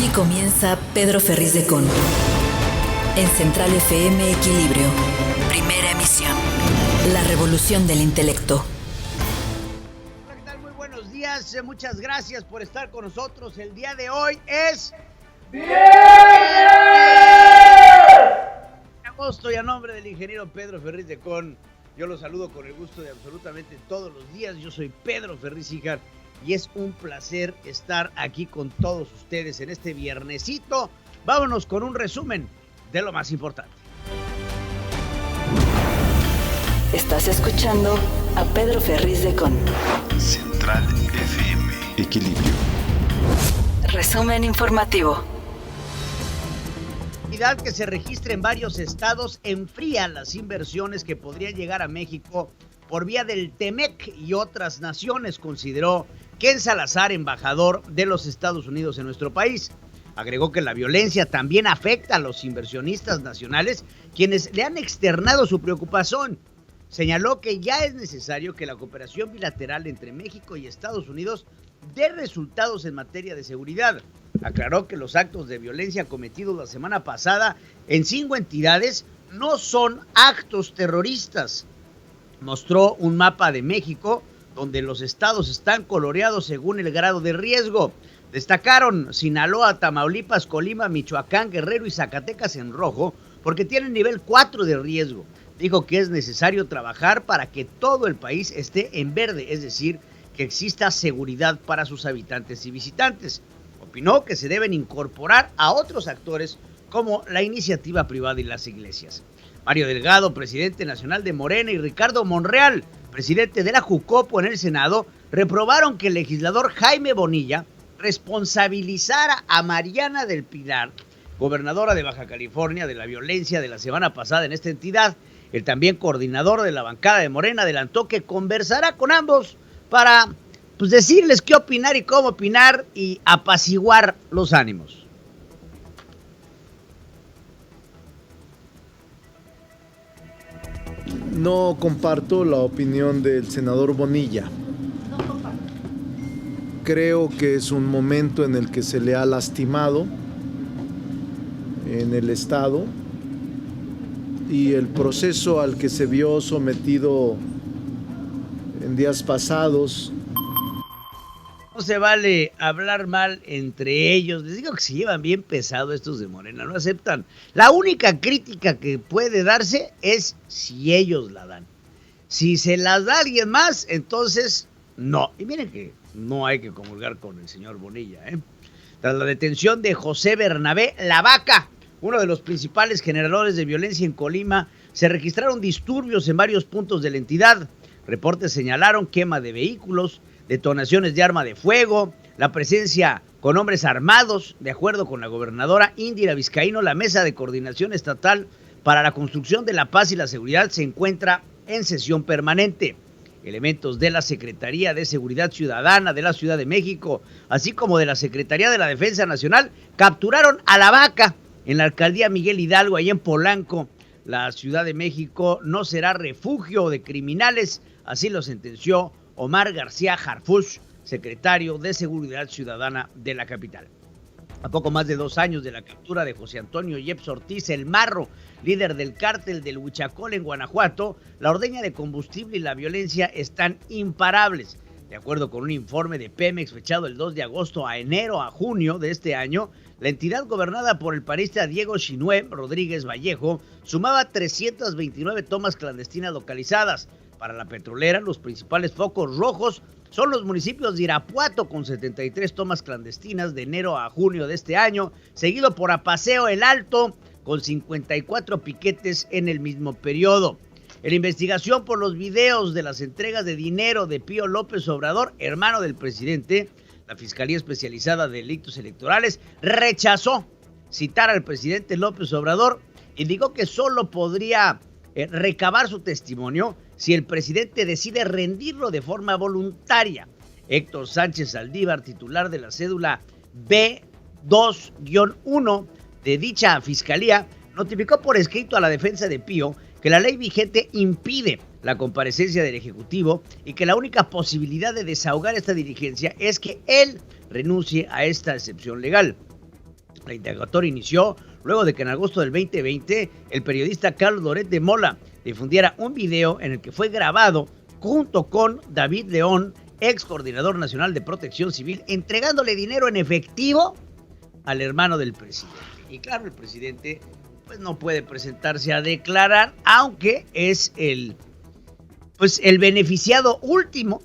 Aquí comienza Pedro Ferriz de Con. En Central FM Equilibrio. Primera emisión. La revolución del intelecto. Hola, ¿qué tal? Muy buenos días. Muchas gracias por estar con nosotros. El día de hoy es ¡Viernes! Agosto, y a nombre del ingeniero Pedro Ferriz de Con, yo los saludo con el gusto de absolutamente todos los días. Yo soy Pedro Ferriz Híjar y es un placer estar aquí con todos ustedes en este viernesito. Vámonos con un resumen de lo más importante. Estás escuchando a Pedro Ferriz de Con. Central FM Equilibrio. Resumen informativo. La actividad que se registra en varios estados enfría las inversiones que podrían llegar a México por vía del TEMEC y otras naciones, consideró Ken Salazar, embajador de los Estados Unidos en nuestro país. Agregó que la violencia también afecta a los inversionistas nacionales, quienes le han externado su preocupación. Señaló que ya es necesario que la cooperación bilateral entre México y Estados Unidos dé resultados en materia de seguridad. Aclaró que los actos de violencia cometidos la semana pasada en 5 entidades no son actos terroristas. Mostró un mapa de México donde los estados están coloreados según el grado de riesgo. Destacaron Sinaloa, Tamaulipas, Colima, Michoacán, Guerrero y Zacatecas en rojo porque tienen nivel 4 de riesgo. Dijo que es necesario trabajar para que todo el país esté en verde, es decir, que exista seguridad para sus habitantes y visitantes. Opinó que se deben incorporar a otros actores como la iniciativa privada y las iglesias. Mario Delgado, presidente nacional de Morena, y Ricardo Monreal, presidente de la Jucopo en el Senado, reprobaron que el legislador Jaime Bonilla responsabilizara a Mariana del Pilar, gobernadora de Baja California, de la violencia de la semana pasada en esta entidad. El también coordinador de la bancada de Morena adelantó que conversará con ambos para decirles qué opinar y cómo opinar y apaciguar los ánimos. No comparto la opinión del senador Bonilla. Creo que es un momento en el que se le ha lastimado en el Estado y el proceso al que se vio sometido en días pasados. No se vale hablar mal entre ellos. Les digo que se llevan bien pesado estos de Morena, no aceptan. La única crítica que puede darse es si ellos la dan. Si se las da alguien más, entonces no. Y miren que no hay que comulgar con el señor Bonilla, Tras la detención de José Bernabé La Vaca, uno de los principales generadores de violencia en Colima, se registraron disturbios en varios puntos de la entidad. Reportes señalaron quema de vehículos, detonaciones de arma de fuego, la presencia con hombres armados. De acuerdo con la gobernadora Indira Vizcaíno, la Mesa de Coordinación Estatal para la Construcción de la Paz y la Seguridad se encuentra en sesión permanente. Elementos de la Secretaría de Seguridad Ciudadana de la Ciudad de México, así como de la Secretaría de la Defensa Nacional, capturaron a La Vaca en la alcaldía Miguel Hidalgo, ahí en Polanco. La Ciudad de México no será refugio de criminales, así lo sentenció Omar García Harfuch, secretario de Seguridad Ciudadana de la capital. A poco más de 2 años de la captura de José Antonio Yeps Ortiz, el Marro, líder del cártel del Huichacol en Guanajuato, la ordeña de combustible y la violencia están imparables. De acuerdo con un informe de Pemex fechado el 2 de agosto a enero a junio de este año, la entidad gobernada por el panista Diego Chinué Rodríguez Vallejo sumaba 329 tomas clandestinas localizadas. Para la petrolera, los principales focos rojos son los municipios de Irapuato, con 73 tomas clandestinas de enero a junio de este año, seguido por Apaseo El Alto, con 54 piquetes en el mismo periodo. En la investigación por los videos de las entregas de dinero de Pío López Obrador, hermano del presidente, la Fiscalía Especializada de Delitos Electorales rechazó citar al presidente López Obrador y dijo que solo podría recabar su testimonio si el presidente decide rendirlo de forma voluntaria. Héctor Sánchez Saldívar, titular de la cédula B2-1 de dicha fiscalía, notificó por escrito a la defensa de Pío que la ley vigente impide la comparecencia del Ejecutivo y que la única posibilidad de desahogar esta diligencia es que él renuncie a esta excepción legal. La indagatoria inició luego de que en agosto del 2020 el periodista Carlos Loret de Mola difundiera un video en el que fue grabado junto con David León, ex coordinador nacional de Protección Civil, entregándole dinero en efectivo al hermano del presidente. Y claro, el presidente pues no puede presentarse a declarar, aunque es el beneficiado último.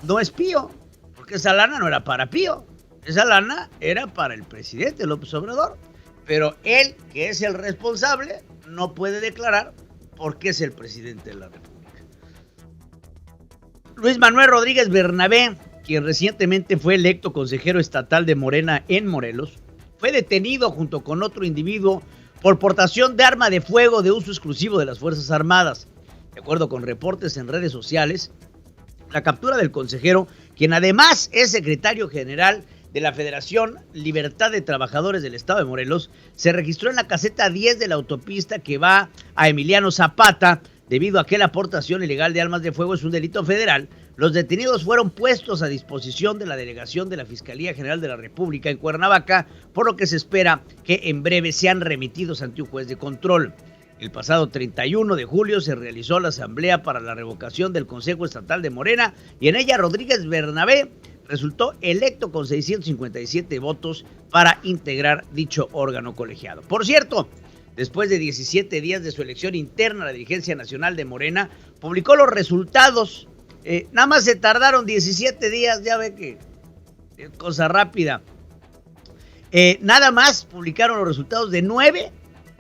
No es Pío, porque esa lana no era para Pío, esa lana era para el presidente López Obrador, pero él, que es el responsable, no puede declarar porque es el presidente de la República. Luis Manuel Rodríguez Bernabé, quien recientemente fue electo consejero estatal de Morena en Morelos, fue detenido junto con otro individuo por portación de arma de fuego de uso exclusivo de las Fuerzas Armadas. De acuerdo con reportes en redes sociales, la captura del consejero, quien además es secretario general de la Federación Libertad de Trabajadores del Estado de Morelos, se registró en la caseta 10 de la autopista que va a Emiliano Zapata. Debido a que la aportación ilegal de armas de fuego es un delito federal, los detenidos fueron puestos a disposición de la delegación de la Fiscalía General de la República en Cuernavaca, por lo que se espera que en breve sean remitidos ante un juez de control. El pasado 31 de julio se realizó la asamblea para la revocación del Consejo Estatal de Morena y en ella Rodríguez Bernabé resultó electo con 657 votos para integrar dicho órgano colegiado. Por cierto, después de 17 días de su elección interna, la dirigencia nacional de Morena publicó los resultados. Nada más se tardaron 17 días, ya ve que es cosa rápida. Nada más publicaron los resultados de 9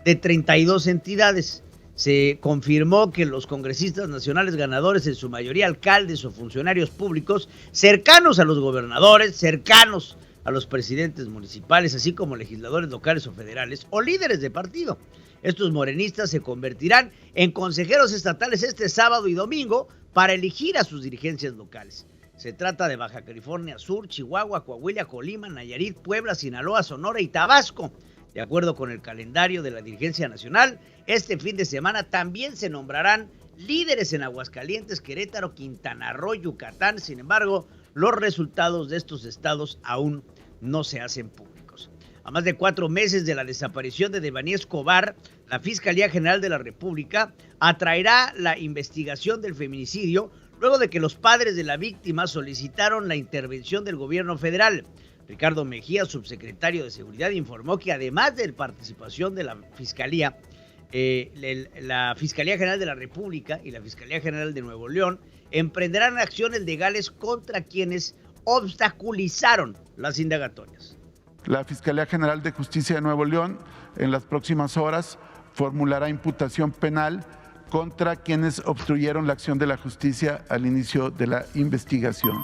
de 32 entidades. Se confirmó que los congresistas nacionales ganadores, en su mayoría alcaldes o funcionarios públicos, cercanos a los gobernadores, cercanos a los presidentes municipales, así como legisladores locales o federales o líderes de partido. Estos morenistas se convertirán en consejeros estatales este sábado y domingo para elegir a sus dirigencias locales. Se trata de Baja California Sur, Chihuahua, Coahuila, Colima, Nayarit, Puebla, Sinaloa, Sonora y Tabasco. De acuerdo con el calendario de la dirigencia nacional, este fin de semana también se nombrarán líderes en Aguascalientes, Querétaro, Quintana Roo, Yucatán. Sin embargo, los resultados de estos estados aún no se hacen públicos. A más de 4 meses de la desaparición de Devani Escobar, la Fiscalía General de la República atraerá la investigación del feminicidio luego de que los padres de la víctima solicitaron la intervención del gobierno federal. Ricardo Mejía, subsecretario de Seguridad, informó que además de la participación de la Fiscalía, la Fiscalía General de la República y la Fiscalía General de Nuevo León emprenderán acciones legales contra quienes obstaculizaron las indagatorias. La Fiscalía General de Justicia de Nuevo León en las próximas horas formulará imputación penal contra quienes obstruyeron la acción de la justicia al inicio de la investigación.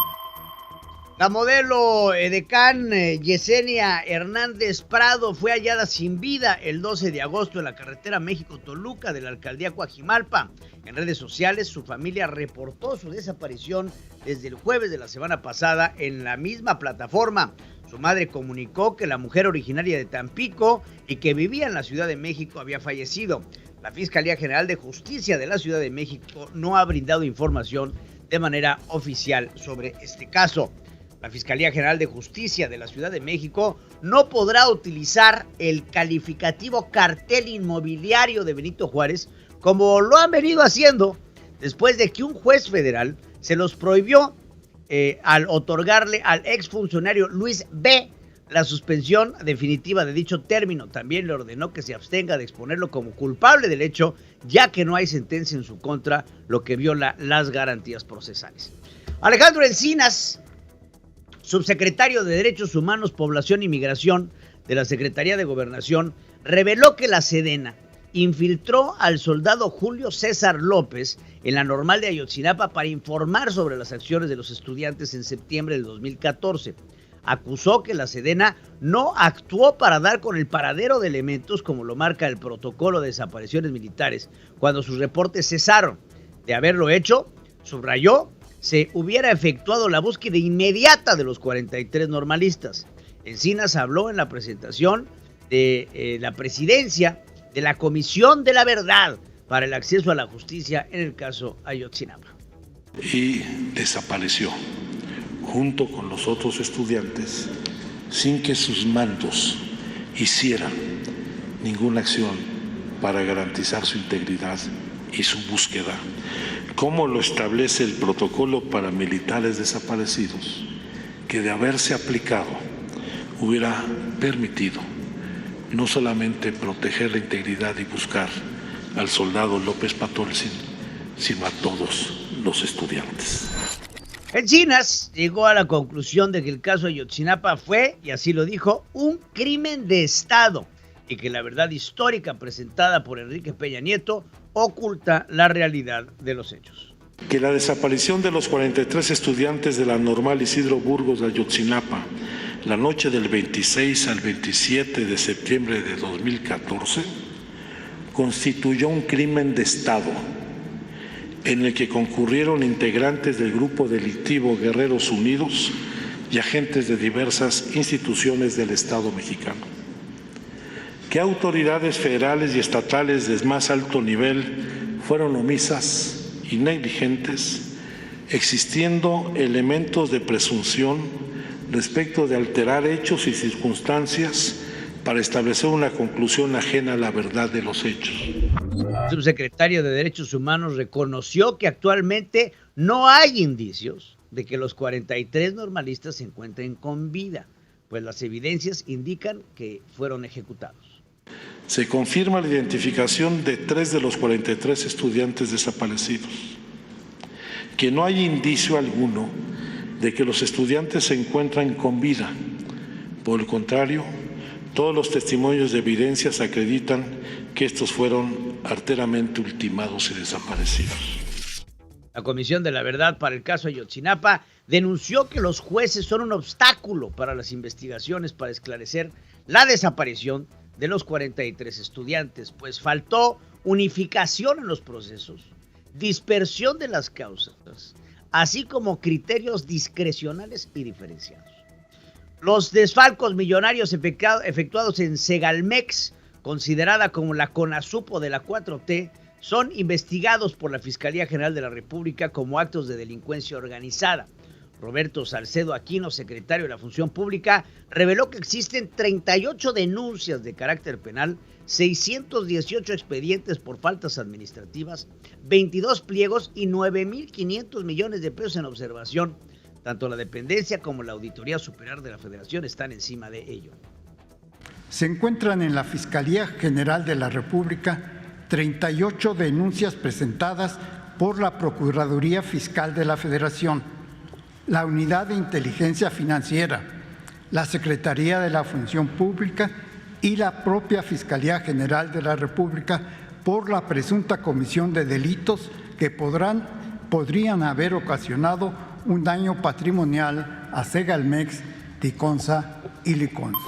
La modelo edecán Yesenia Hernández Prado fue hallada sin vida el 12 de agosto en la carretera México-Toluca de la alcaldía Coajimalpa. En redes sociales, su familia reportó su desaparición desde el jueves de la semana pasada en la misma plataforma. Su madre comunicó que la mujer originaria de Tampico y que vivía en la Ciudad de México había fallecido. La Fiscalía General de Justicia de la Ciudad de México no ha brindado información de manera oficial sobre este caso. La Fiscalía General de Justicia de la Ciudad de México no podrá utilizar el calificativo cartel inmobiliario de Benito Juárez como lo han venido haciendo después de que un juez federal se los prohibió al otorgarle al exfuncionario Luis B. la suspensión definitiva de dicho término. También le ordenó que se abstenga de exponerlo como culpable del hecho, ya que no hay sentencia en su contra, lo que viola las garantías procesales. Alejandro Encinas, subsecretario de Derechos Humanos, Población y Migración de la Secretaría de Gobernación, reveló que la Sedena infiltró al soldado Julio César López en la Normal de Ayotzinapa para informar sobre las acciones de los estudiantes en septiembre del 2014. Acusó que la Sedena no actuó para dar con el paradero de elementos como lo marca el protocolo de desapariciones militares cuando sus reportes cesaron. De haberlo hecho, subrayó, se hubiera efectuado la búsqueda inmediata de los 43 normalistas. Encinas habló en la presentación de la presidencia de la Comisión de la Verdad para el Acceso a la Justicia en el caso Ayotzinapa. Y desapareció junto con los otros estudiantes sin que sus mandos hicieran ninguna acción para garantizar su integridad y su búsqueda, como lo establece el protocolo para militares desaparecidos, que de haberse aplicado hubiera permitido no solamente proteger la integridad y buscar al soldado López Patolzin, sino a todos los estudiantes. Encinas llegó a la conclusión de que el caso Ayotzinapa fue, y así lo dijo, un crimen de Estado y que la verdad histórica presentada por Enrique Peña Nieto oculta la realidad de los hechos. Que la desaparición de los 43 estudiantes de la Normal Isidro Burgos de Ayotzinapa la noche del 26 al 27 de septiembre de 2014 constituyó un crimen de Estado en el que concurrieron integrantes del grupo delictivo Guerreros Unidos y agentes de diversas instituciones del Estado mexicano. Que autoridades federales y estatales de más alto nivel fueron omisas y negligentes, existiendo elementos de presunción respecto de alterar hechos y circunstancias para establecer una conclusión ajena a la verdad de los hechos. El subsecretario de Derechos Humanos reconoció que actualmente no hay indicios de que los 43 normalistas se encuentren con vida, pues las evidencias indican que fueron ejecutados. Se confirma la identificación de 3 de los 43 estudiantes desaparecidos, que no hay indicio alguno de que los estudiantes se encuentran con vida. Por el contrario, todos los testimonios de evidencias acreditan que estos fueron arteramente ultimados y desaparecidos. La Comisión de la Verdad para el caso Ayotzinapa denunció que los jueces son un obstáculo para las investigaciones para esclarecer la desaparición de los 43 estudiantes, pues faltó unificación en los procesos, dispersión de las causas, así como criterios discrecionales y diferenciados. Los desfalcos millonarios efectuados en Segalmex, considerada como la CONASUPO de la 4T, son investigados por la Fiscalía General de la República como actos de delincuencia organizada. Roberto Salcedo Aquino, secretario de la Función Pública, reveló que existen 38 denuncias de carácter penal, 618 expedientes por faltas administrativas, 22 pliegos y 9.500 millones de pesos en observación. Tanto la dependencia como la Auditoría Superior de la Federación están encima de ello. Se encuentran en la Fiscalía General de la República 38 denuncias presentadas por la Procuraduría Fiscal de la Federación, la Unidad de Inteligencia Financiera, la Secretaría de la Función Pública y la propia Fiscalía General de la República por la presunta comisión de delitos que podrían haber ocasionado un daño patrimonial a Segalmex, Ticonza y Liconza.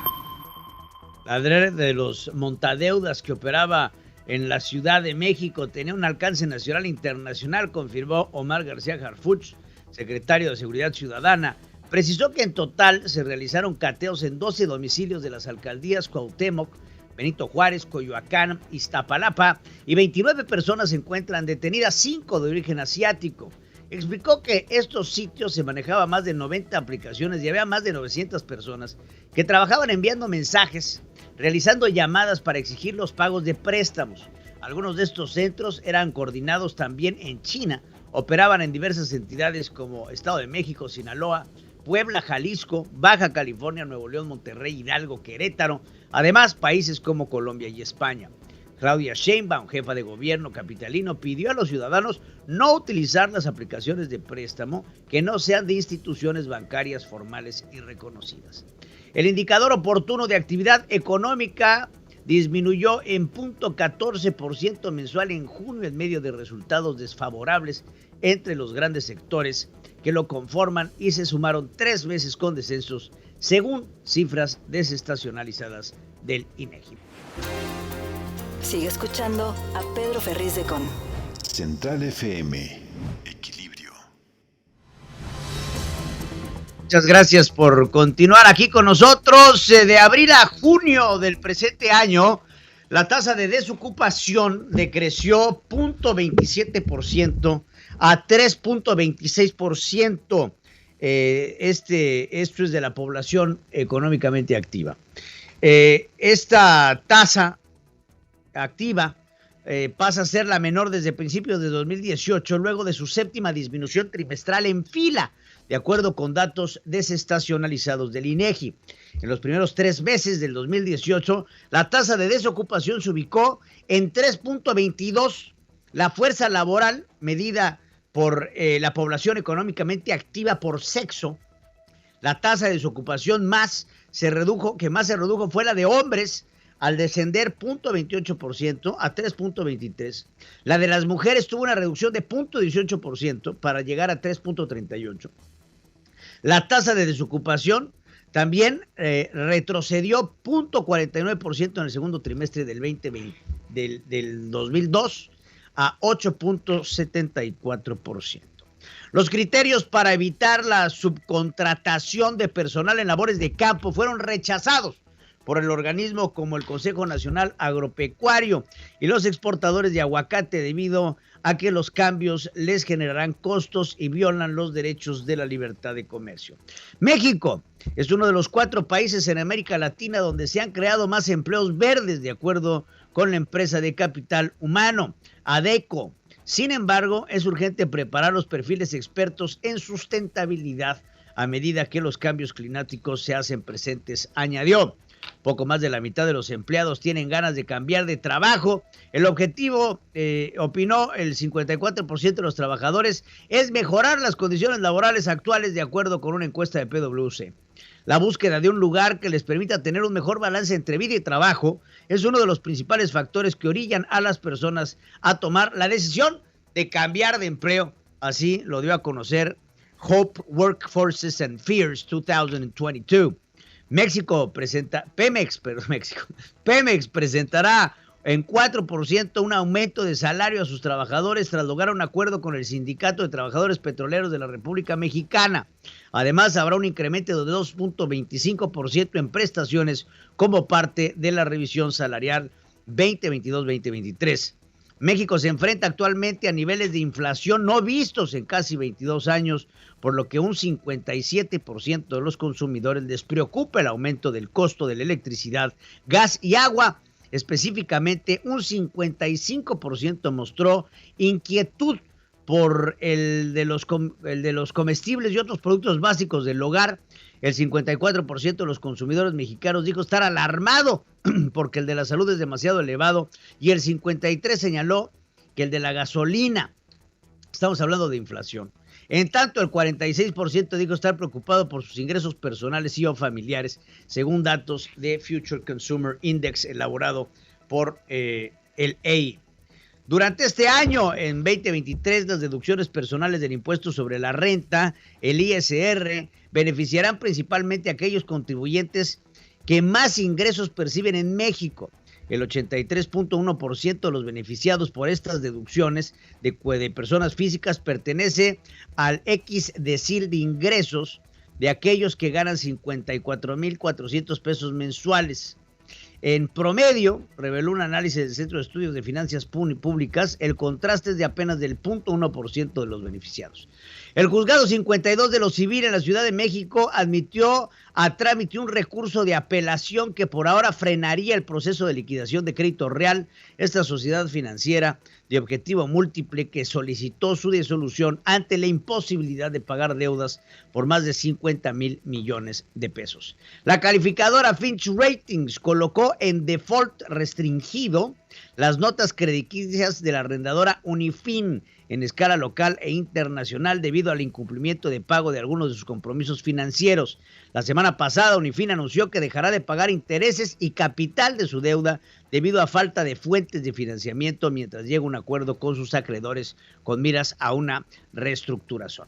La red de los montadeudas que operaba en la Ciudad de México tenía un alcance nacional e internacional, confirmó Omar García Harfuch, secretario de Seguridad Ciudadana. Precisó que en total se realizaron cateos en 12 domicilios de las alcaldías Cuauhtémoc, Benito Juárez, Coyoacán, Iztapalapa, y 29 personas se encuentran detenidas, 5 de origen asiático. Explicó que estos sitios se manejaba más de 90 aplicaciones y había más de 900 personas que trabajaban enviando mensajes, realizando llamadas para exigir los pagos de préstamos. Algunos de estos centros eran coordinados también en China, operaban en diversas entidades como Estado de México, Sinaloa, Puebla, Jalisco, Baja California, Nuevo León, Monterrey, Hidalgo, Querétaro, además países como Colombia y España. Claudia Sheinbaum, jefa de gobierno capitalino, pidió a los ciudadanos no utilizar las aplicaciones de préstamo que no sean de instituciones bancarias formales y reconocidas. El indicador oportuno de actividad económica disminuyó en 0.14% mensual en junio en medio de resultados desfavorables entre los grandes sectores que lo conforman y se sumaron 3 meses con descensos según cifras desestacionalizadas del INEGI. Sigue escuchando a Pedro Ferriz de Con. Central FM. Equilibrio. Muchas gracias por continuar aquí con nosotros. De abril a junio del presente año, la tasa de desocupación decreció 0.27% a 3.26%. Esto es de la población económicamente activa. Esta tasa activa pasa a ser la menor desde principios de 2018, luego de su séptima disminución trimestral en fila, de acuerdo con datos desestacionalizados del INEGI. En los primeros 3 meses del 2018, la tasa de desocupación se ubicó en 3.22. La fuerza laboral, medida por la población económicamente activa por sexo, la tasa de desocupación que más se redujo fue la de hombres, al descender 0.28% a 3.23%. La de las mujeres tuvo una reducción de 0.18% para llegar a 3.38%. La tasa de desocupación también retrocedió 0.49% en el segundo trimestre del 2002 a 8.74%. Los criterios para evitar la subcontratación de personal en labores de campo fueron rechazados por el organismo como el Consejo Nacional Agropecuario y los exportadores de aguacate, debido a que los cambios les generarán costos y violan los derechos de la libertad de comercio. México es uno de los 4 países en América Latina donde se han creado más empleos verdes, de acuerdo con la empresa de capital humano, ADECO. Sin embargo, es urgente preparar los perfiles expertos en sustentabilidad a medida que los cambios climáticos se hacen presentes, añadió. Poco más de la mitad de los empleados tienen ganas de cambiar de trabajo. El objetivo, opinó el 54% de los trabajadores, es mejorar las condiciones laborales actuales, de acuerdo con una encuesta de PwC. La búsqueda de un lugar que les permita tener un mejor balance entre vida y trabajo es uno de los principales factores que orillan a las personas a tomar la decisión de cambiar de empleo. Así lo dio a conocer Hope Workforces and Fears 2022. Pemex presentará en 4% un aumento de salario a sus trabajadores tras lograr un acuerdo con el Sindicato de Trabajadores Petroleros de la República Mexicana. Además, habrá un incremento de 2.25% en prestaciones como parte de la revisión salarial 2022-2023. México se enfrenta actualmente a niveles de inflación no vistos en casi 22 años, por lo que un 57% de los consumidores les preocupa el aumento del costo de la electricidad, gas y agua. Específicamente, un 55% mostró inquietud por el de los comestibles y otros productos básicos del hogar. El 54% de los consumidores mexicanos dijo estar alarmado porque el de la salud es demasiado elevado, y el 53% señaló que el de la gasolina. Estamos hablando de inflación. En tanto, el 46% dijo estar preocupado por sus ingresos personales y o familiares, según datos de Future Consumer Index elaborado por el EI. Durante este año, en 2023, las deducciones personales del impuesto sobre la renta, el ISR, beneficiarán principalmente a aquellos contribuyentes que más ingresos perciben en México. El 83.1% de los beneficiados por estas deducciones de personas físicas pertenece al X decil de ingresos de aquellos que ganan 54,400 pesos mensuales. En promedio, reveló un análisis del Centro de Estudios de Finanzas Públicas, el contraste es de apenas del 0.1% de los beneficiados. El juzgado 52 de lo civil en la Ciudad de México admitió a trámite un recurso de apelación que por ahora frenaría el proceso de liquidación de Crédito Real, esta sociedad financiera de objetivo múltiple que solicitó su disolución ante la imposibilidad de pagar deudas por más de 50,000 millones de pesos. La calificadora Fitch Ratings colocó en default restringido las notas crediticias de la arrendadora Unifin en escala local e internacional debido al incumplimiento de pago de algunos de sus compromisos financieros. La semana pasada, Unifin anunció que dejará de pagar intereses y capital de su deuda debido a falta de fuentes de financiamiento mientras llega a un acuerdo con sus acreedores con miras a una reestructuración.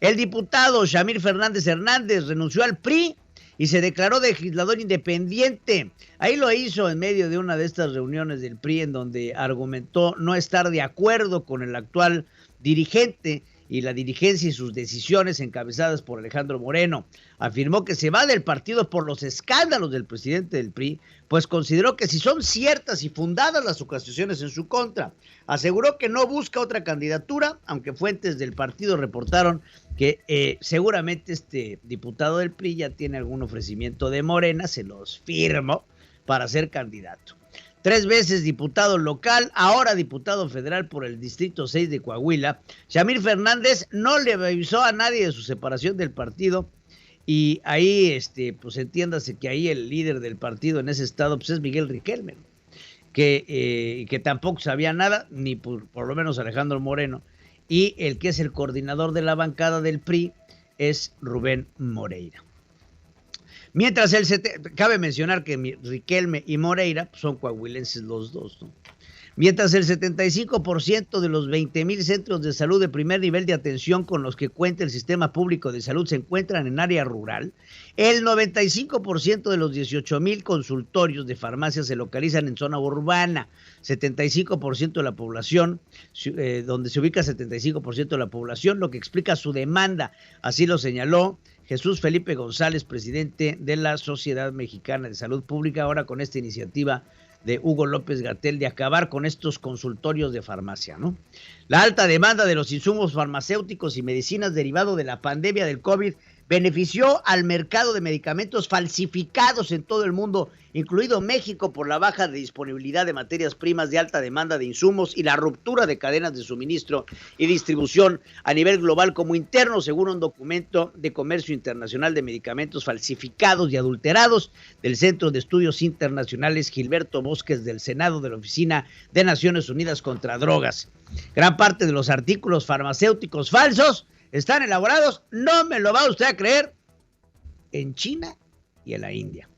El diputado Shamir Fernández Hernández renunció al PRI y se declaró legislador independiente. Ahí lo hizo en medio de una de estas reuniones del PRI en donde argumentó no estar de acuerdo con el actual dirigente y la dirigencia y sus decisiones encabezadas por Alejandro Moreno. Afirmó que se va del partido por los escándalos del presidente del PRI, pues consideró que si son ciertas y fundadas las acusaciones en su contra. Aseguró que no busca otra candidatura, aunque fuentes del partido reportaron que seguramente este diputado del PRI ya tiene algún ofrecimiento de Morena, se los firmo, para ser candidato. 3 veces diputado local, ahora diputado federal por el Distrito 6 de Coahuila, Xamir Fernández no le avisó a nadie de su separación del partido, y ahí, pues entiéndase que ahí el líder del partido en ese estado pues es Miguel Riquelme, que tampoco sabía nada, ni por lo menos Alejandro Moreno, y el que es el coordinador de la bancada del PRI es Rubén Moreira. Mientras cabe mencionar que Riquelme y Moreira son coahuilenses los dos, ¿no? Mientras el 75% de los 20,000 centros de salud de primer nivel de atención con los que cuenta el sistema público de salud se encuentran en área rural, el 95% de los 18,000 consultorios de farmacia se localizan en zona urbana, 75% de la población, donde se ubica 75% de la población, lo que explica su demanda, así lo señaló Jesús Felipe González, presidente de la Sociedad Mexicana de Salud Pública, ahora con esta iniciativa de Hugo López-Gatell de acabar con estos consultorios de farmacia, ¿no? La alta demanda de los insumos farmacéuticos y medicinas derivado de la pandemia del COVID benefició al mercado de medicamentos falsificados en todo el mundo, incluido México, por la baja de disponibilidad de materias primas de alta demanda de insumos y la ruptura de cadenas de suministro y distribución a nivel global como interno, según un documento de Comercio Internacional de Medicamentos Falsificados y Adulterados del Centro de Estudios Internacionales Gilberto Bosques del Senado de la Oficina de Naciones Unidas contra Drogas. Gran parte de los artículos farmacéuticos falsos están elaborados, no me lo va usted a creer, en China y en la India.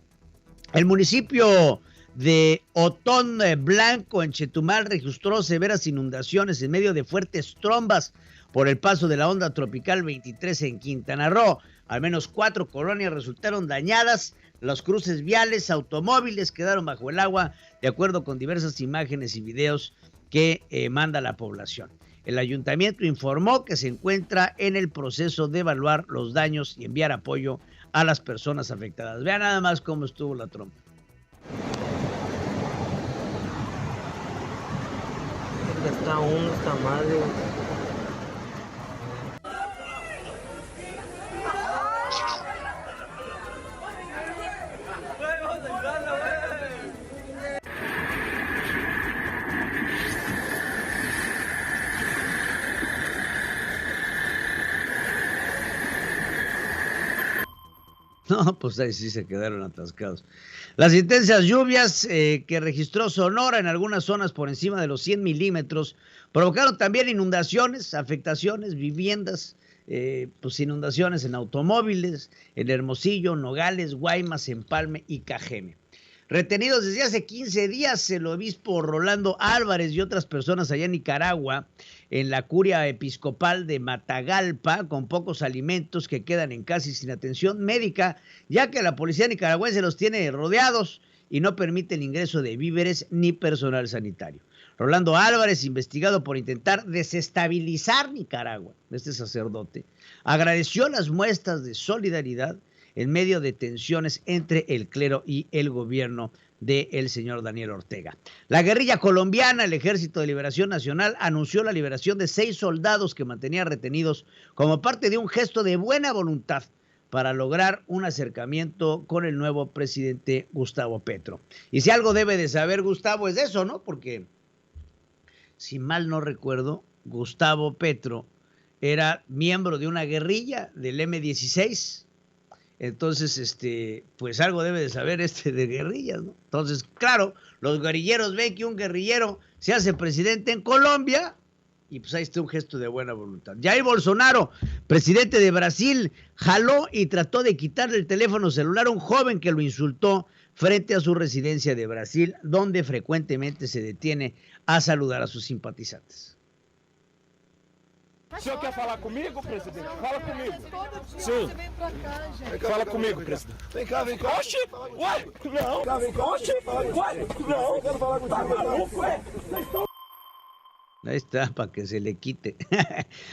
El municipio de Otón Blanco, en Chetumal, registró severas inundaciones en medio de fuertes trombas por el paso de la onda tropical 23 en Quintana Roo. Al menos 4 colonias resultaron dañadas, los cruces viales, automóviles quedaron bajo el agua, de acuerdo con diversas imágenes y videos que manda la población. El ayuntamiento informó que se encuentra en el proceso de evaluar los daños y enviar apoyo a las personas afectadas. Vean nada más cómo estuvo la tromba. Está uno, está madre. No, pues ahí sí se quedaron atascados. Las intensas lluvias que registró Sonora en algunas zonas por encima de los 100 milímetros provocaron también inundaciones, afectaciones, viviendas, pues inundaciones en automóviles, en Hermosillo, Nogales, Guaymas, Empalme y Cajeme. Retenidos desde hace 15 días el obispo Rolando Álvarez y otras personas allá en Nicaragua, en la curia episcopal de Matagalpa, con pocos alimentos que quedan en casa y sin atención médica, ya que la policía nicaragüense los tiene rodeados y no permite el ingreso de víveres ni personal sanitario. Rolando Álvarez, investigado por intentar desestabilizar Nicaragua, este sacerdote, agradeció las muestras de solidaridad en medio de tensiones entre el clero y el gobierno del señor Daniel Ortega. La guerrilla colombiana, el Ejército de Liberación Nacional, anunció la liberación de 6 soldados que mantenía retenidos como parte de un gesto de buena voluntad para lograr un acercamiento con el nuevo presidente Gustavo Petro. Y si algo debe de saber Gustavo es eso, ¿no? Porque, si mal no recuerdo, Gustavo Petro era miembro de una guerrilla del M-16. Entonces, pues algo debe de saber de guerrillas, ¿no? Entonces, claro, los guerrilleros ven que un guerrillero se hace presidente en Colombia y pues ahí está un gesto de buena voluntad. Jair Bolsonaro, presidente de Brasil, jaló y trató de quitarle el teléfono celular a un joven que lo insultó frente a su residencia de Brasil, donde frecuentemente se detiene a saludar a sus simpatizantes. O senhor quer falar comigo, presidente? Fala comigo. Sim. Fala comigo, presidente. Vem cá, vem cá. Oxi! Ué! Não! Vem cá, vem cá. Oxi! Ué! Não! Eu quero falar contigo. Tá maluco, ué! Ahí está, para que se le quite.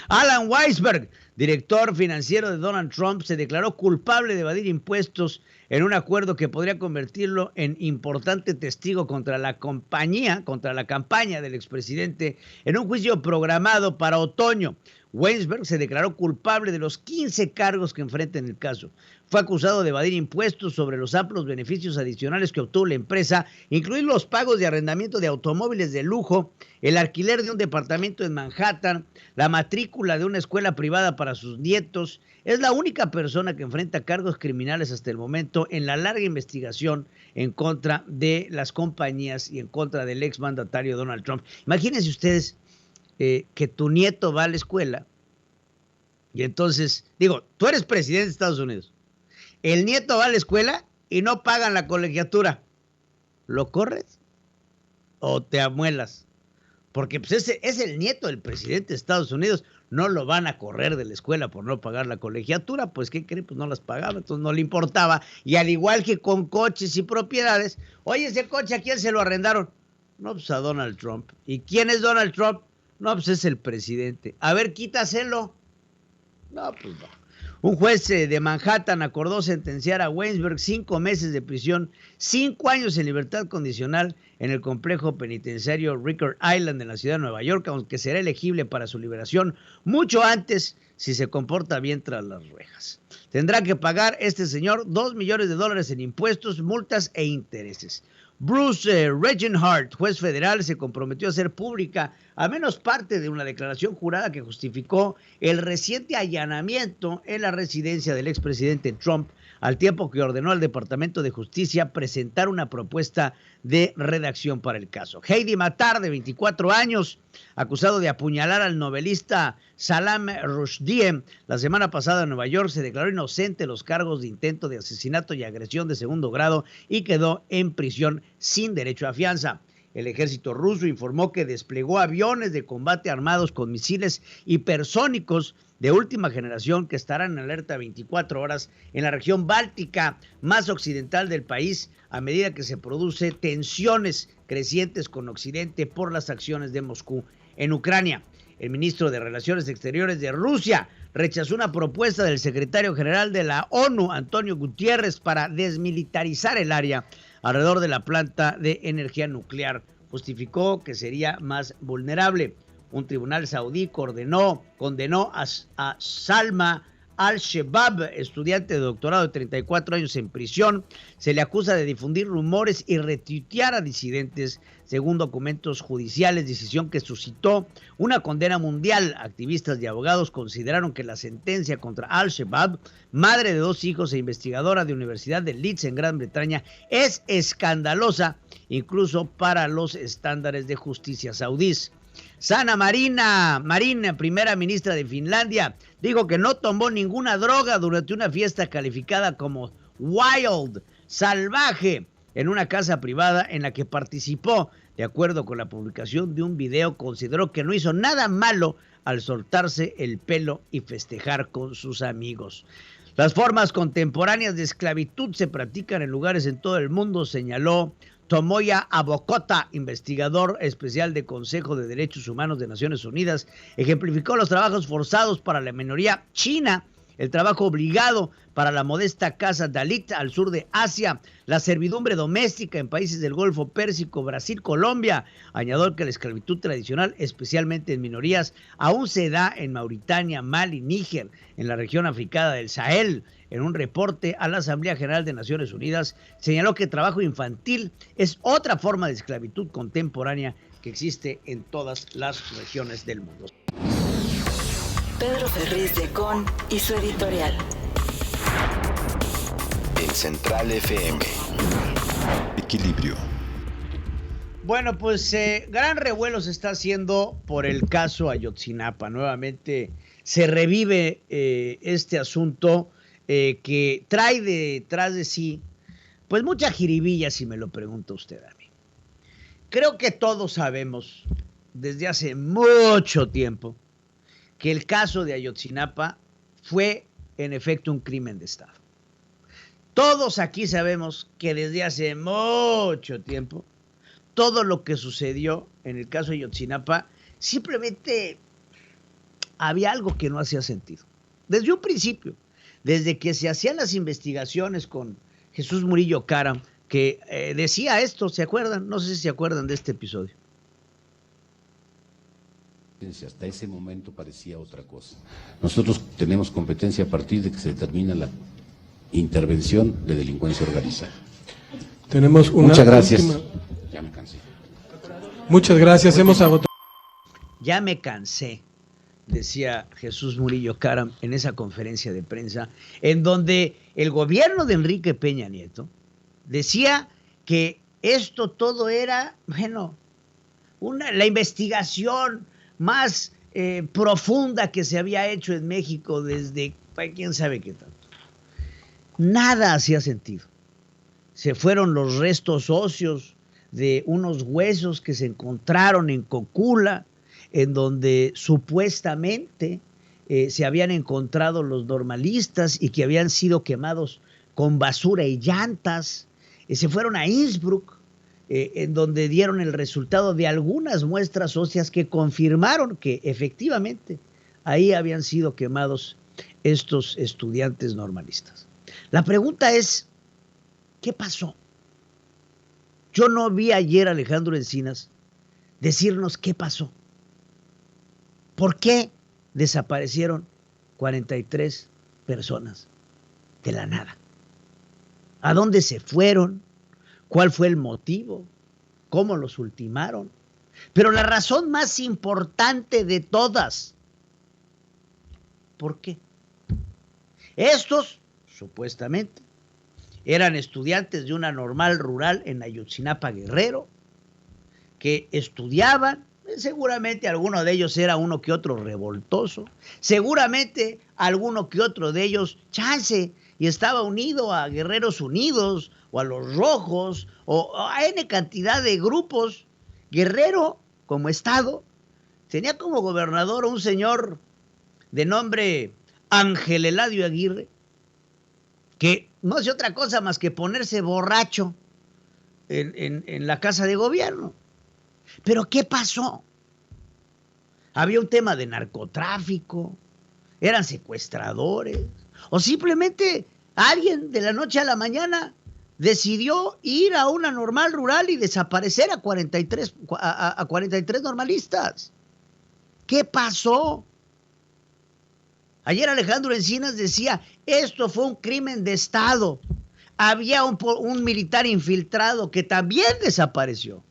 Alan Weisberg, director financiero de Donald Trump, se declaró culpable de evadir impuestos en un acuerdo que podría convertirlo en importante testigo contra la campaña del expresidente en un juicio programado para otoño. Weisberg se declaró culpable de los 15 cargos que enfrenta en el caso. Fue acusado de evadir impuestos sobre los amplios beneficios adicionales que obtuvo la empresa, incluidos los pagos de arrendamiento de automóviles de lujo, el alquiler de un departamento en Manhattan, la matrícula de una escuela privada para sus nietos. Es la única persona que enfrenta cargos criminales hasta el momento en la larga investigación en contra de las compañías y en contra del exmandatario Donald Trump. Imagínense ustedes que tu nieto va a la escuela y entonces, tú eres presidente de Estados Unidos, el nieto va a la escuela y no pagan la colegiatura. ¿Lo corres o te amuelas? Porque pues ese es el nieto del presidente de Estados Unidos. No lo van a correr de la escuela por no pagar la colegiatura. Pues, ¿qué creen? Pues no las pagaba, entonces no le importaba. Y al igual que con coches y propiedades, oye, ese coche, ¿a quién se lo arrendaron? No, pues a Donald Trump. ¿Y quién es Donald Trump? No, pues es el presidente. A ver, quítaselo. No, pues no. Un juez de Manhattan acordó sentenciar a Weisberg 5 meses de prisión, 5 años en libertad condicional en el complejo penitenciario Rikers Island en la ciudad de Nueva York, aunque será elegible para su liberación mucho antes si se comporta bien tras las rejas. Tendrá que pagar este señor $2 millones en impuestos, multas e intereses. Bruce Regenhart, juez federal, se comprometió a hacer pública al menos parte de una declaración jurada que justificó el reciente allanamiento en la residencia del expresidente Trump, al tiempo que ordenó al Departamento de Justicia presentar una propuesta de redacción para el caso. Heidi Matar, de 24 años, acusado de apuñalar al novelista Salman Rushdie la semana pasada en Nueva York, se declaró inocente de los cargos de intento de asesinato y agresión de segundo grado y quedó en prisión sin derecho a fianza. El ejército ruso informó que desplegó aviones de combate armados con misiles hipersónicos de última generación que estarán en alerta 24 horas en la región báltica más occidental del país a medida que se produce tensiones crecientes con Occidente por las acciones de Moscú en Ucrania. El ministro de Relaciones Exteriores de Rusia rechazó una propuesta del secretario general de la ONU, Antonio Guterres, para desmilitarizar el área alrededor de la planta de energía nuclear. Justificó que sería más vulnerable. Un tribunal saudí condenó a Salma al-Shebab, estudiante de doctorado de 34 años en prisión. Se le acusa de difundir rumores y retuitear a disidentes, según documentos judiciales, decisión que suscitó una condena mundial. Activistas y abogados consideraron que la sentencia contra al-Shebab, madre de 2 hijos e investigadora de Universidad de Leeds en Gran Bretaña, es escandalosa, incluso para los estándares de justicia saudíes. Sanna Marin, primera ministra de Finlandia, dijo que no tomó ninguna droga durante una fiesta calificada como wild, salvaje, en una casa privada en la que participó. De acuerdo con la publicación de un video, consideró que no hizo nada malo al soltarse el pelo y festejar con sus amigos. Las formas contemporáneas de esclavitud se practican en lugares en todo el mundo, señaló Tomoya Abokota, investigador especial del Consejo de Derechos Humanos de Naciones Unidas. Ejemplificó los trabajos forzados para la minoría china, el trabajo obligado para la modesta casa Dalit al sur de Asia, la servidumbre doméstica en países del Golfo Pérsico, Brasil, Colombia. Añadió que la esclavitud tradicional, especialmente en minorías, aún se da en Mauritania, Mali, Níger, en la región africana del Sahel. En un reporte a la Asamblea General de Naciones Unidas, señaló que el trabajo infantil es otra forma de esclavitud contemporánea que existe en todas las regiones del mundo. Pedro Ferriz de Con y su editorial. En Central FM. Equilibrio. Bueno, pues gran revuelo se está haciendo por el caso Ayotzinapa. Nuevamente se revive este asunto que trae detrás de sí, pues mucha jiribilla, si me lo pregunta usted a mí. Creo que todos sabemos desde hace mucho tiempo que el caso de Ayotzinapa fue en efecto un crimen de Estado. Todos aquí sabemos que desde hace mucho tiempo todo lo que sucedió en el caso de Ayotzinapa simplemente había algo que no hacía sentido. Desde un principio, desde que se hacían las investigaciones con Jesús Murillo Caram, que decía esto, ¿se acuerdan? No sé si se acuerdan de este episodio. Hasta ese momento parecía otra cosa. Nosotros tenemos competencia a partir de que se determina la intervención de delincuencia organizada. Tenemos una Muchas gracias. Última. Ya me cansé. Muchas gracias. Hemos agotado. Ya me cansé, decía Jesús Murillo Caram en esa conferencia de prensa, en donde el gobierno de Enrique Peña Nieto decía que esto todo era, bueno, la investigación más profunda que se había hecho en México desde quién sabe qué tanto. Nada hacía sentido. Se fueron los restos óseos de unos huesos que se encontraron en Cocula, en donde supuestamente se habían encontrado los normalistas y que habían sido quemados con basura y llantas. Se fueron a Innsbruck, en donde dieron el resultado de algunas muestras óseas que confirmaron que efectivamente ahí habían sido quemados estos estudiantes normalistas. La pregunta es, ¿qué pasó? Yo no vi ayer a Alejandro Encinas decirnos qué pasó. ¿Por qué desaparecieron 43 personas de la nada? ¿A dónde se fueron? ¿Cuál fue el motivo? ¿Cómo los ultimaron? Pero la razón más importante de todas, ¿por qué? Estos, supuestamente, eran estudiantes de una normal rural en Ayotzinapa, Guerrero, que estudiaban. Seguramente alguno de ellos era uno que otro revoltoso, seguramente alguno que otro de ellos, chance, y estaba unido a Guerreros Unidos, o a los Rojos, o a N cantidad de grupos. Guerrero, como estado, tenía como gobernador a un señor de nombre Ángel Eladio Aguirre, que no hace otra cosa más que ponerse borracho en la casa de gobierno. ¿Pero qué pasó? ¿Había un tema de narcotráfico? ¿Eran secuestradores? ¿O simplemente alguien de la noche a la mañana decidió ir a una normal rural y desaparecer a 43 normalistas? ¿Qué pasó? Ayer Alejandro Encinas decía, esto fue un crimen de Estado. Había un militar infiltrado que también desapareció.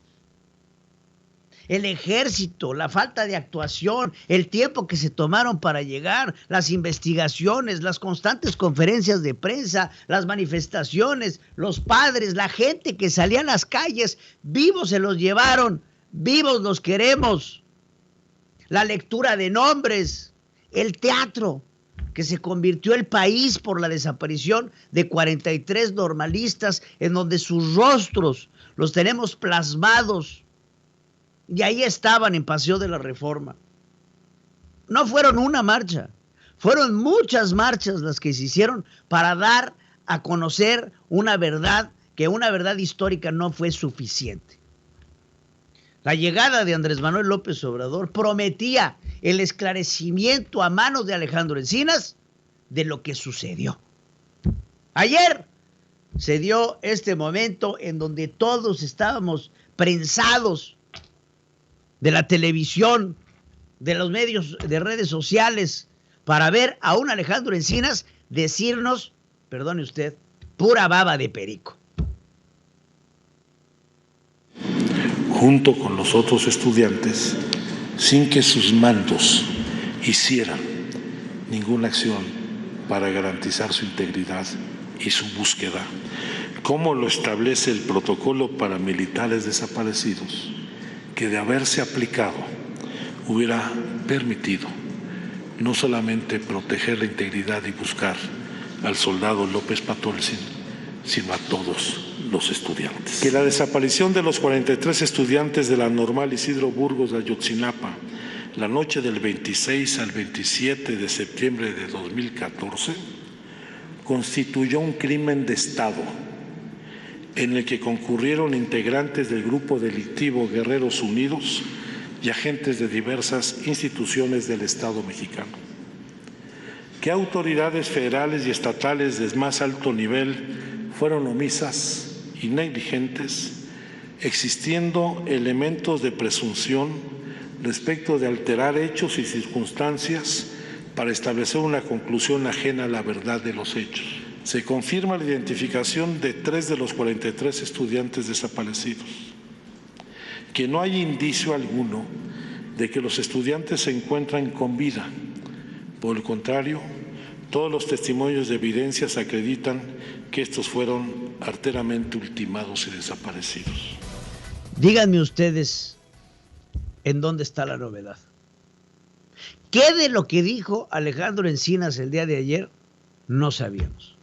El ejército, la falta de actuación, el tiempo que se tomaron para llegar, las investigaciones, las constantes conferencias de prensa, las manifestaciones, los padres, la gente que salía a las calles, vivos se los llevaron, vivos los queremos. La lectura de nombres, el teatro que se convirtió el país por la desaparición de 43 normalistas, en donde sus rostros los tenemos plasmados. Y ahí estaban en Paseo de la Reforma. No fueron una marcha, fueron muchas marchas las que se hicieron para dar a conocer una verdad, que una verdad histórica no fue suficiente. La llegada de Andrés Manuel López Obrador prometía el esclarecimiento a manos de Alejandro Encinas de lo que sucedió. Ayer se dio este momento en donde todos estábamos prensados de la televisión, de los medios de redes sociales, para ver a un Alejandro Encinas decirnos, perdone usted, pura baba de perico. Junto con los otros estudiantes, sin que sus mandos hicieran ninguna acción para garantizar su integridad y su búsqueda, como lo establece el protocolo para militares desaparecidos, que de haberse aplicado hubiera permitido no solamente proteger la integridad y buscar al soldado López Patolsin, sino a todos los estudiantes. Que la desaparición de los 43 estudiantes de la Normal Isidro Burgos de Ayotzinapa, la noche del 26 al 27 de septiembre de 2014, constituyó un crimen de Estado en el que concurrieron integrantes del grupo delictivo Guerreros Unidos y agentes de diversas instituciones del Estado mexicano. ¿Qué autoridades federales y estatales de más alto nivel fueron omisas y negligentes, existiendo elementos de presunción respecto de alterar hechos y circunstancias para establecer una conclusión ajena a la verdad de los hechos? Se confirma la identificación de 3 de los 43 estudiantes desaparecidos, que no hay indicio alguno de que los estudiantes se encuentran con vida. Por el contrario, todos los testimonios de evidencias acreditan que estos fueron arteramente ultimados y desaparecidos. Díganme ustedes, ¿en dónde está la novedad? ¿Qué de lo que dijo Alejandro Encinas el día de ayer no sabíamos?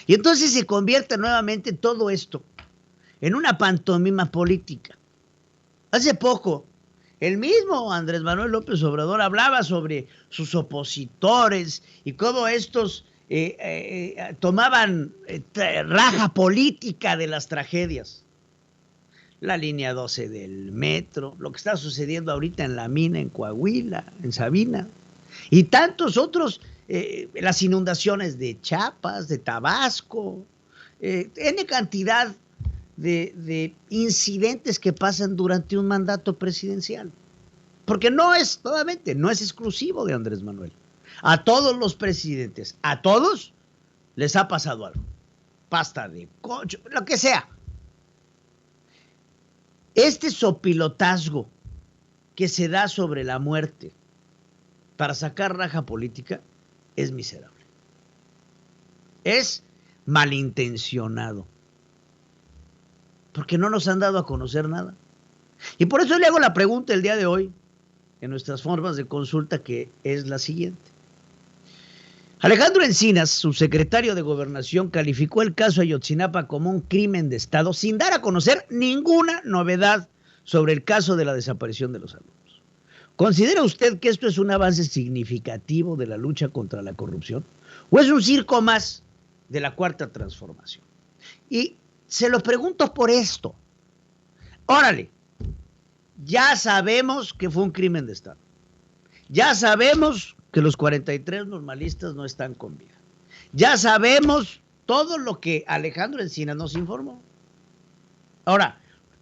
Y entonces se convierte nuevamente todo esto en una pantomima política. Hace poco, el mismo Andrés Manuel López Obrador hablaba sobre sus opositores y cómo estos tomaban raja política de las tragedias. La línea 12 del metro, lo que está sucediendo ahorita en la mina, en Coahuila, en Sabina, y tantos otros, las inundaciones de Chiapas, de Tabasco, N cantidad de incidentes que pasan durante un mandato presidencial. Porque no es exclusivo de Andrés Manuel. A todos los presidentes, a todos les ha pasado algo. Pasta de coche, lo que sea. Este sopilotazgo que se da sobre la muerte para sacar raja política es miserable. Es malintencionado. Porque no nos han dado a conocer nada. Y por eso le hago la pregunta el día de hoy, en nuestras formas de consulta, que es la siguiente. Alejandro Encinas, subsecretario de Gobernación, calificó el caso Ayotzinapa como un crimen de Estado sin dar a conocer ninguna novedad sobre el caso de la desaparición de los alumnos. ¿Considera usted que esto es un avance significativo de la lucha contra la corrupción? ¿O es un circo más de la Cuarta Transformación? Y se lo pregunto por esto. Órale, ya sabemos que fue un crimen de Estado. Ya sabemos que los 43 normalistas no están con vida. Ya sabemos todo lo que Alejandro Encinas nos informó. Ahora,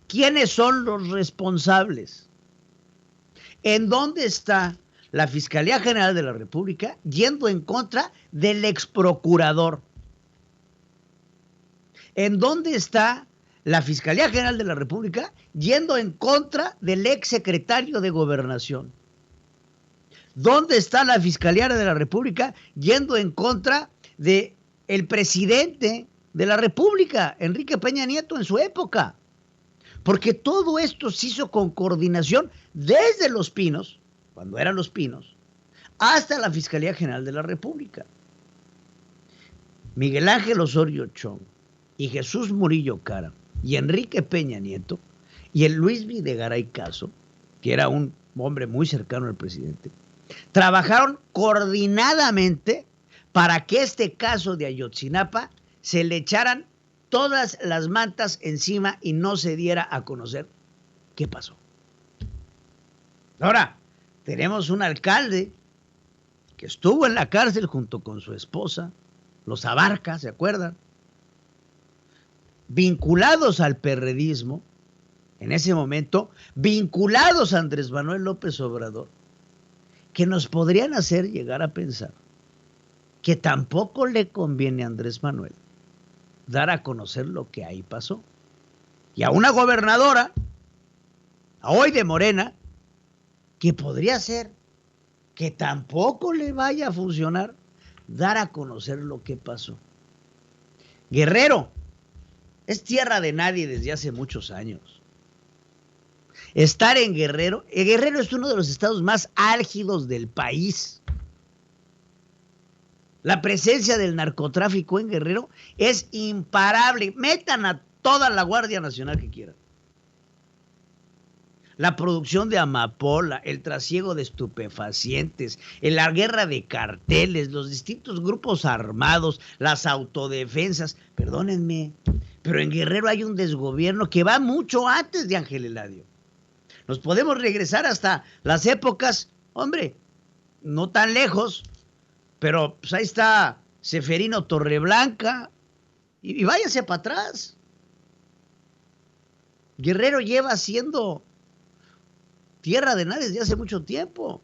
¿quiénes son los responsables? ¿En dónde está la Fiscalía General de la República yendo en contra del exprocurador? ¿En dónde está la Fiscalía General de la República yendo en contra del exsecretario de Gobernación? ¿Dónde está la Fiscalía de la República yendo en contra del presidente de la República, Enrique Peña Nieto, en su época? Porque todo esto se hizo con coordinación desde Los Pinos, cuando eran Los Pinos, hasta la Fiscalía General de la República. Miguel Ángel Osorio Chong y Jesús Murillo Caram y Enrique Peña Nieto y el Luis Videgaray Caso, que era un hombre muy cercano al presidente, trabajaron coordinadamente para que este caso de Ayotzinapa se le echaran todas las mantas encima y no se diera a conocer qué pasó. Ahora, tenemos un alcalde que estuvo en la cárcel junto con su esposa, los Abarca, ¿se acuerdan? Vinculados al perredismo, en ese momento, vinculados a Andrés Manuel López Obrador, que nos podrían hacer llegar a pensar que tampoco le conviene a Andrés Manuel dar a conocer lo que ahí pasó. Y a una gobernadora, a hoy de Morena, que podría ser que tampoco le vaya a funcionar dar a conocer lo que pasó. Guerrero es tierra de nadie desde hace muchos años. Estar en Guerrero es uno de los estados más álgidos del país. La presencia del narcotráfico en Guerrero es imparable. Metan a toda la Guardia Nacional que quieran. La producción de amapola, el trasiego de estupefacientes, la guerra de carteles, los distintos grupos armados, las autodefensas. Perdónenme, pero en Guerrero hay un desgobierno que va mucho antes de Ángel Eladio. Nos podemos regresar hasta las épocas, hombre, no tan lejos, pero pues ahí está Seferino Torreblanca, y váyase para atrás. Guerrero lleva siendo tierra de nadie desde hace mucho tiempo.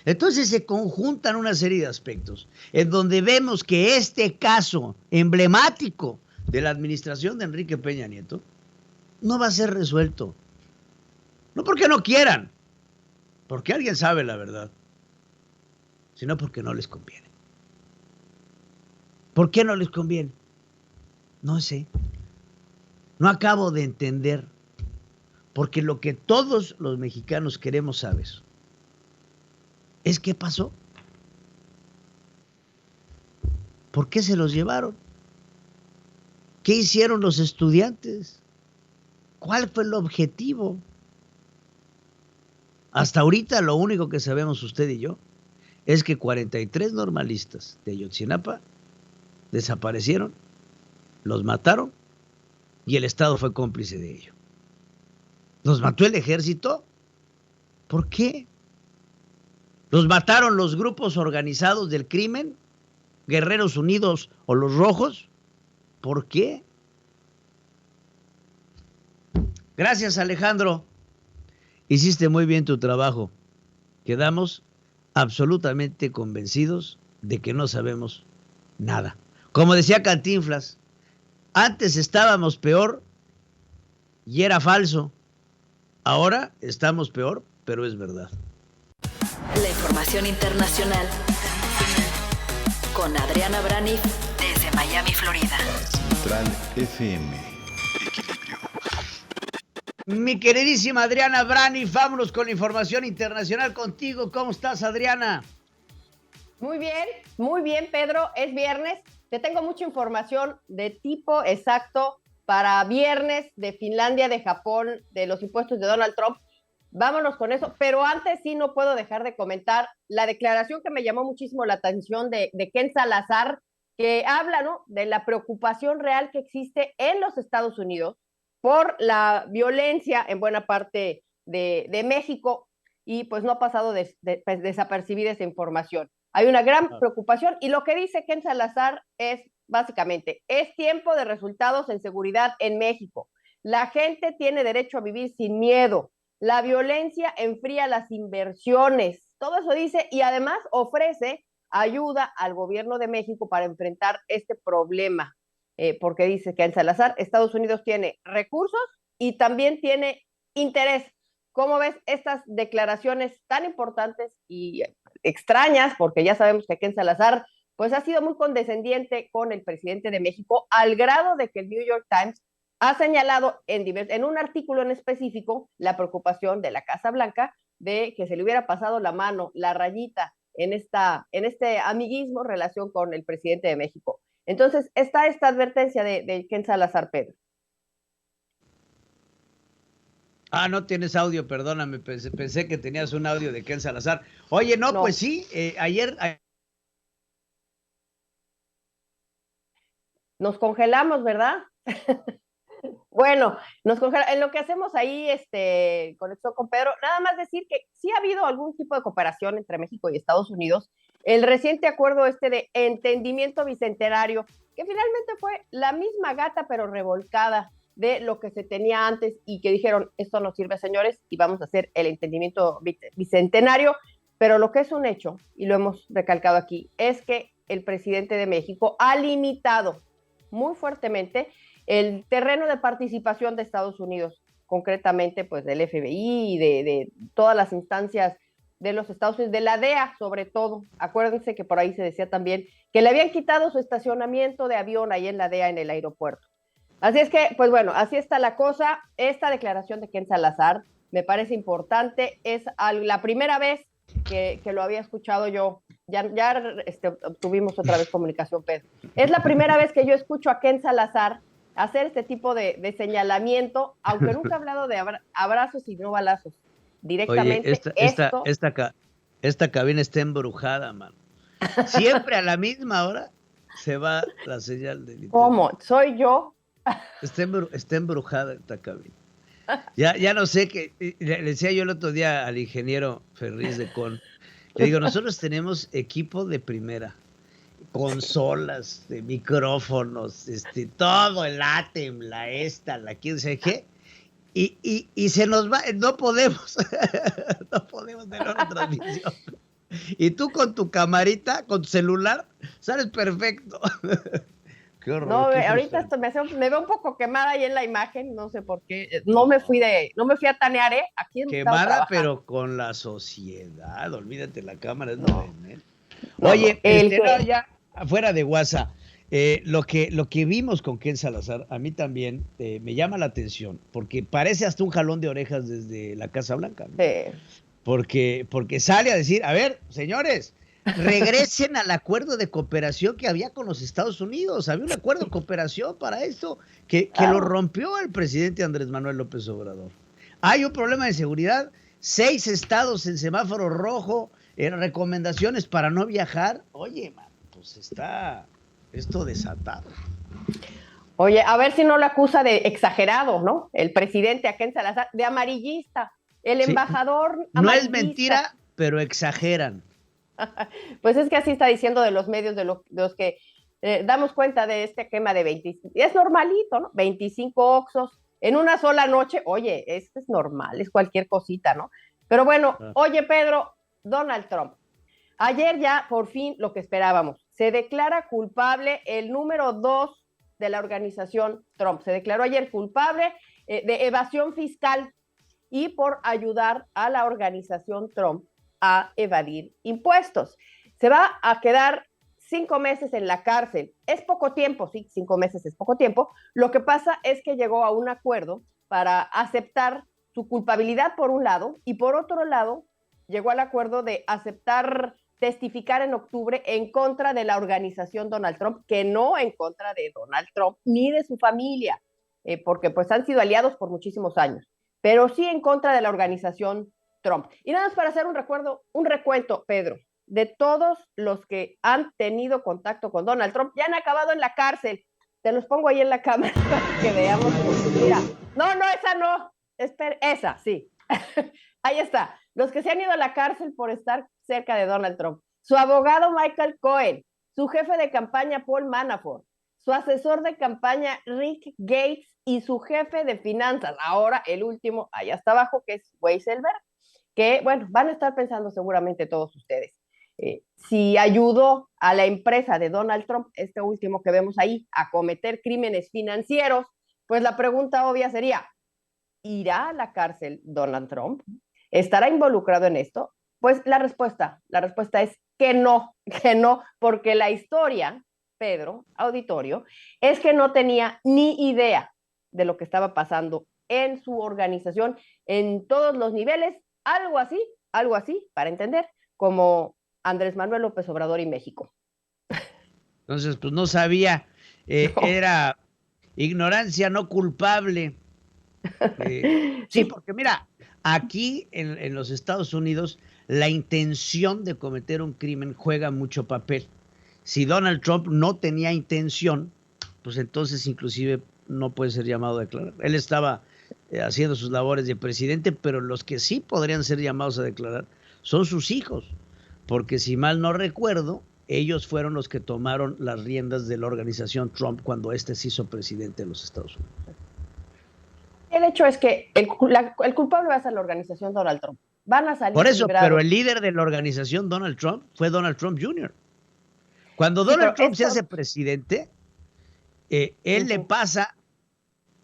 Entonces se conjuntan una serie de aspectos en donde vemos que este caso emblemático de la administración de Enrique Peña Nieto no va a ser resuelto. No porque no quieran, porque alguien sabe la verdad, sino porque no les conviene. ¿Por qué no les conviene? No sé. No acabo de entender. Porque lo que todos los mexicanos queremos saber es qué pasó. ¿Por qué se los llevaron? ¿Qué hicieron los estudiantes? ¿Cuál fue el objetivo? Hasta ahorita lo único que sabemos usted y yo es que 43 normalistas de Ayotzinapa desaparecieron, los mataron y el Estado fue cómplice de ello. ¿Los mató el ejército? ¿Por qué? ¿Los mataron los grupos organizados del crimen? ¿Guerreros Unidos o los Rojos? ¿Por qué? Gracias, Alejandro. Hiciste muy bien tu trabajo. Quedamos absolutamente convencidos de que no sabemos nada. Como decía Cantinflas, antes estábamos peor y era falso. Ahora estamos peor, pero es verdad. La información internacional con Adriana Braniff desde Miami, Florida. Central FM. Equilibrio. Mi queridísima Adriana Braniff, vámonos con la información internacional contigo. ¿Cómo estás, Adriana? Muy bien, Pedro. Es viernes. Te tengo mucha información de tipo exacto para viernes de Finlandia, de Japón, de los impuestos de Donald Trump. Vámonos con eso, pero antes sí no puedo dejar de comentar la declaración que me llamó muchísimo la atención de Ken Salazar, que habla, ¿no?, de la preocupación real que existe en los Estados Unidos por la violencia en buena parte de México, y pues no ha pasado pues desapercibida esa información. Hay una gran preocupación, y lo que dice Ken Salazar es básicamente, es tiempo de resultados en seguridad en México. La gente tiene derecho a vivir sin miedo. La violencia enfría las inversiones. Todo eso dice, y además ofrece ayuda al gobierno de México para enfrentar este problema. Porque dice Ken Salazar, Estados Unidos tiene recursos y también tiene interés. ¿Cómo ves estas declaraciones tan importantes y extrañas? Porque ya sabemos que Ken Salazar pues ha sido muy condescendiente con el presidente de México, al grado de que el New York Times ha señalado en un artículo en específico la preocupación de la Casa Blanca de que se le hubiera pasado la mano, la rayita en este amiguismo en relación con el presidente de México. Entonces está esta advertencia de Ken Salazar, Pedro. No tienes audio, perdóname, pensé que tenías un audio de Ken Salazar. Oye, no. Pues sí, ayer... Nos congelamos, ¿verdad? Bueno, en lo que hacemos ahí, conexión con Pedro, nada más decir que sí ha habido algún tipo de cooperación entre México y Estados Unidos. El reciente acuerdo de entendimiento bicentenario, que finalmente fue la misma gata pero revolcada de lo que se tenía antes, y que dijeron, esto no sirve, señores, y vamos a hacer el entendimiento bicentenario. Pero lo que es un hecho, y lo hemos recalcado aquí, es que el presidente de México ha limitado muy fuertemente el terreno de participación de Estados Unidos, concretamente pues del FBI y de todas las instancias de los Estados Unidos, de la DEA sobre todo. Acuérdense que por ahí se decía también que le habían quitado su estacionamiento de avión ahí en la DEA en el aeropuerto. Así es que, pues bueno, así está la cosa. Esta declaración de Ken Salazar me parece importante, es la primera vez que lo había escuchado yo. Ya tuvimos otra vez comunicación, Pedro. Es la primera vez que yo escucho a Ken Salazar hacer este tipo de señalamiento, aunque nunca ha hablado de abrazos y no balazos. Directamente. Oye, esta cabina está embrujada, mano. Siempre a la misma hora se va la señal del internet. ¿Cómo? ¿Soy yo? Está embrujada esta cabina. Ya no sé qué. Le decía yo el otro día al ingeniero Ferriz de Con. Le digo, nosotros tenemos equipo de primera. Consolas, de micrófonos, todo, el ATEM, la quién sé qué. Y se nos va, no podemos tener una transmisión. Y tú con tu camarita, con tu celular, sales perfecto. Qué horror. No, qué ahorita me veo un poco quemada ahí en la imagen, no sé por qué. No me fui a tanear, ¿eh? Aquí quemada, pero con la sociedad. Olvídate, la cámara es no. Oye, ya afuera de WhatsApp, lo que vimos con Ken Salazar, a mí también me llama la atención, porque parece hasta un jalón de orejas desde la Casa Blanca, ¿no? Porque sale a decir, a ver, señores, regresen al acuerdo de cooperación que había con los Estados Unidos. Había un acuerdo de cooperación para esto que lo rompió el presidente Andrés Manuel López Obrador. Hay un problema de seguridad, 6 estados en semáforo rojo, recomendaciones para no viajar. Oye, man, pues está esto desatado. Oye, a ver si no lo acusa de exagerado, ¿no? El presidente a Ken Salazar, de amarillista. El embajador amarillista. No es mentira, pero exageran. Pues es que así está diciendo de los medios de los que damos cuenta de este quema de 25. Es normalito, ¿no? 25 oxos en una sola noche. Oye, esto es normal, es cualquier cosita, ¿no? Pero bueno, oye, Pedro, Donald Trump. Ayer ya, por fin, lo que esperábamos. Se declara culpable el número 2 de la organización Trump. Se declaró ayer culpable de evasión fiscal y por ayudar a la organización Trump a evadir impuestos. Se va a quedar 5 meses en la cárcel. Es poco tiempo, sí, 5 meses es poco tiempo. Lo que pasa es que llegó a un acuerdo para aceptar su culpabilidad por un lado y por otro lado llegó al acuerdo de aceptar testificar en octubre en contra de la organización Donald Trump, que no en contra de Donald Trump ni de su familia, porque pues han sido aliados por muchísimos años, pero sí en contra de la organización Trump. Y nada más para hacer un recuento, Pedro, de todos los que han tenido contacto con Donald Trump, ya han acabado en la cárcel. Te los pongo ahí en la cámara para que veamos. Mira, no, esa no. Espera, esa, sí. Ahí está. Los que se han ido a la cárcel por estar cerca de Donald Trump. Su abogado Michael Cohen, su jefe de campaña Paul Manafort, su asesor de campaña Rick Gates y su jefe de finanzas, ahora el último, allá hasta abajo, que es Weiselberg, que, bueno, van a estar pensando seguramente todos ustedes. Si ayudó a la empresa de Donald Trump, este último que vemos ahí, a cometer crímenes financieros, pues la pregunta obvia sería, ¿irá a la cárcel Donald Trump? ¿Estará involucrado en esto? Pues la respuesta es que no, porque la historia, Pedro, auditorio, es que no tenía ni idea de lo que estaba pasando en su organización, en todos los niveles, algo así, para entender, como Andrés Manuel López Obrador y México. Entonces, pues no sabía, no. Era ignorancia no culpable. Sí, porque mira, aquí en los Estados Unidos la intención de cometer un crimen juega mucho papel. Si Donald Trump no tenía intención, pues entonces inclusive no puede ser llamado a declarar. Él estaba haciendo sus labores de presidente, pero los que sí podrían ser llamados a declarar son sus hijos, porque si mal no recuerdo, ellos fueron los que tomaron las riendas de la organización Trump cuando se hizo presidente de los Estados Unidos. El hecho es que el culpable va a ser la organización Donald Trump. Van a salir por eso, librados. Pero el líder de la organización Donald Trump fue Donald Trump Jr. Cuando Donald Trump se hace presidente, él le pasa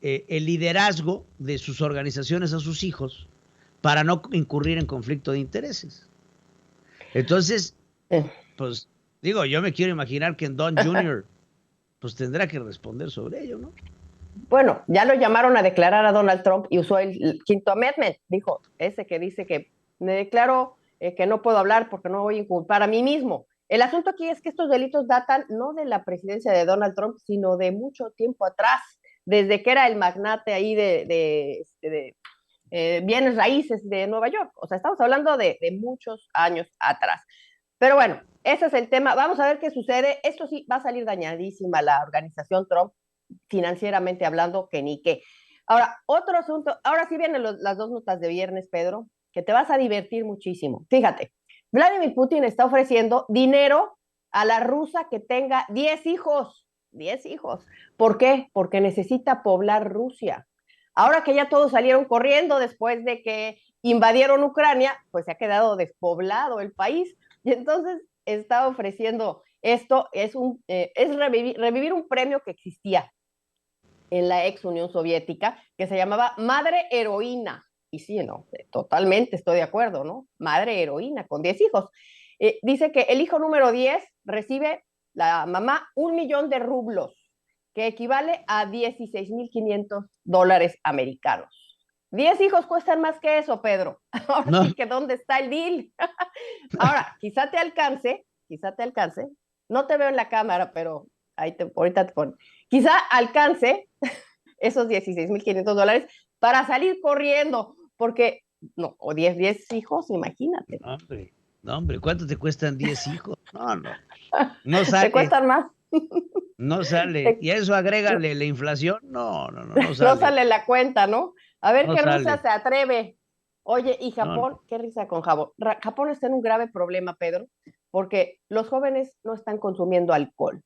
el liderazgo de sus organizaciones a sus hijos para no incurrir en conflicto de intereses. Entonces, pues digo, yo me quiero imaginar que en Don Jr. pues tendrá que responder sobre ello, ¿no? Bueno, ya lo llamaron a declarar a Donald Trump y usó el quinto amendment, dijo, ese que dice que me declaro que no puedo hablar porque no voy a inculpar a mí mismo. El asunto aquí es que estos delitos datan no de la presidencia de Donald Trump, sino de mucho tiempo atrás, desde que era el magnate ahí de bienes raíces de Nueva York. O sea, estamos hablando de muchos años atrás. Pero bueno, ese es el tema. Vamos a ver qué sucede. Esto sí va a salir dañadísima la organización Trump, financieramente hablando, que ni qué. Ahora, otro asunto, ahora sí vienen las dos notas de viernes, Pedro, que te vas a divertir muchísimo. Fíjate, Vladimir Putin está ofreciendo dinero a la rusa que tenga 10 hijos. 10 hijos. ¿Por qué? Porque necesita poblar Rusia. Ahora que ya todos salieron corriendo después de que invadieron Ucrania, pues se ha quedado despoblado el país. Y entonces está ofreciendo esto, es revivir un premio que existía en la ex Unión Soviética, que se llamaba Madre Heroína. Y sí, no, totalmente estoy de acuerdo, ¿no? Madre heroína con 10 hijos. Dice que el hijo número 10 recibe la mamá 1 millón de rublos, que equivale a $16,500 americanos. 10 hijos cuestan más que eso, Pedro. Ahora no. Sí que ¿dónde está el deal? Ahora, quizá te alcance, no te veo en la cámara, pero ahorita te ponen. Quizá alcance esos $16,500 para salir corriendo, porque, no, o 10 hijos, imagínate. No, hombre, ¿cuánto te cuestan 10 hijos? No sale. ¿Te cuestan más? No sale. Y a eso agrégale la inflación. No sale. No sale la cuenta, ¿no? A ver qué rusa se atreve. Oye, y Japón, qué risa con Japón. Japón está en un grave problema, Pedro, porque los jóvenes no están consumiendo alcohol.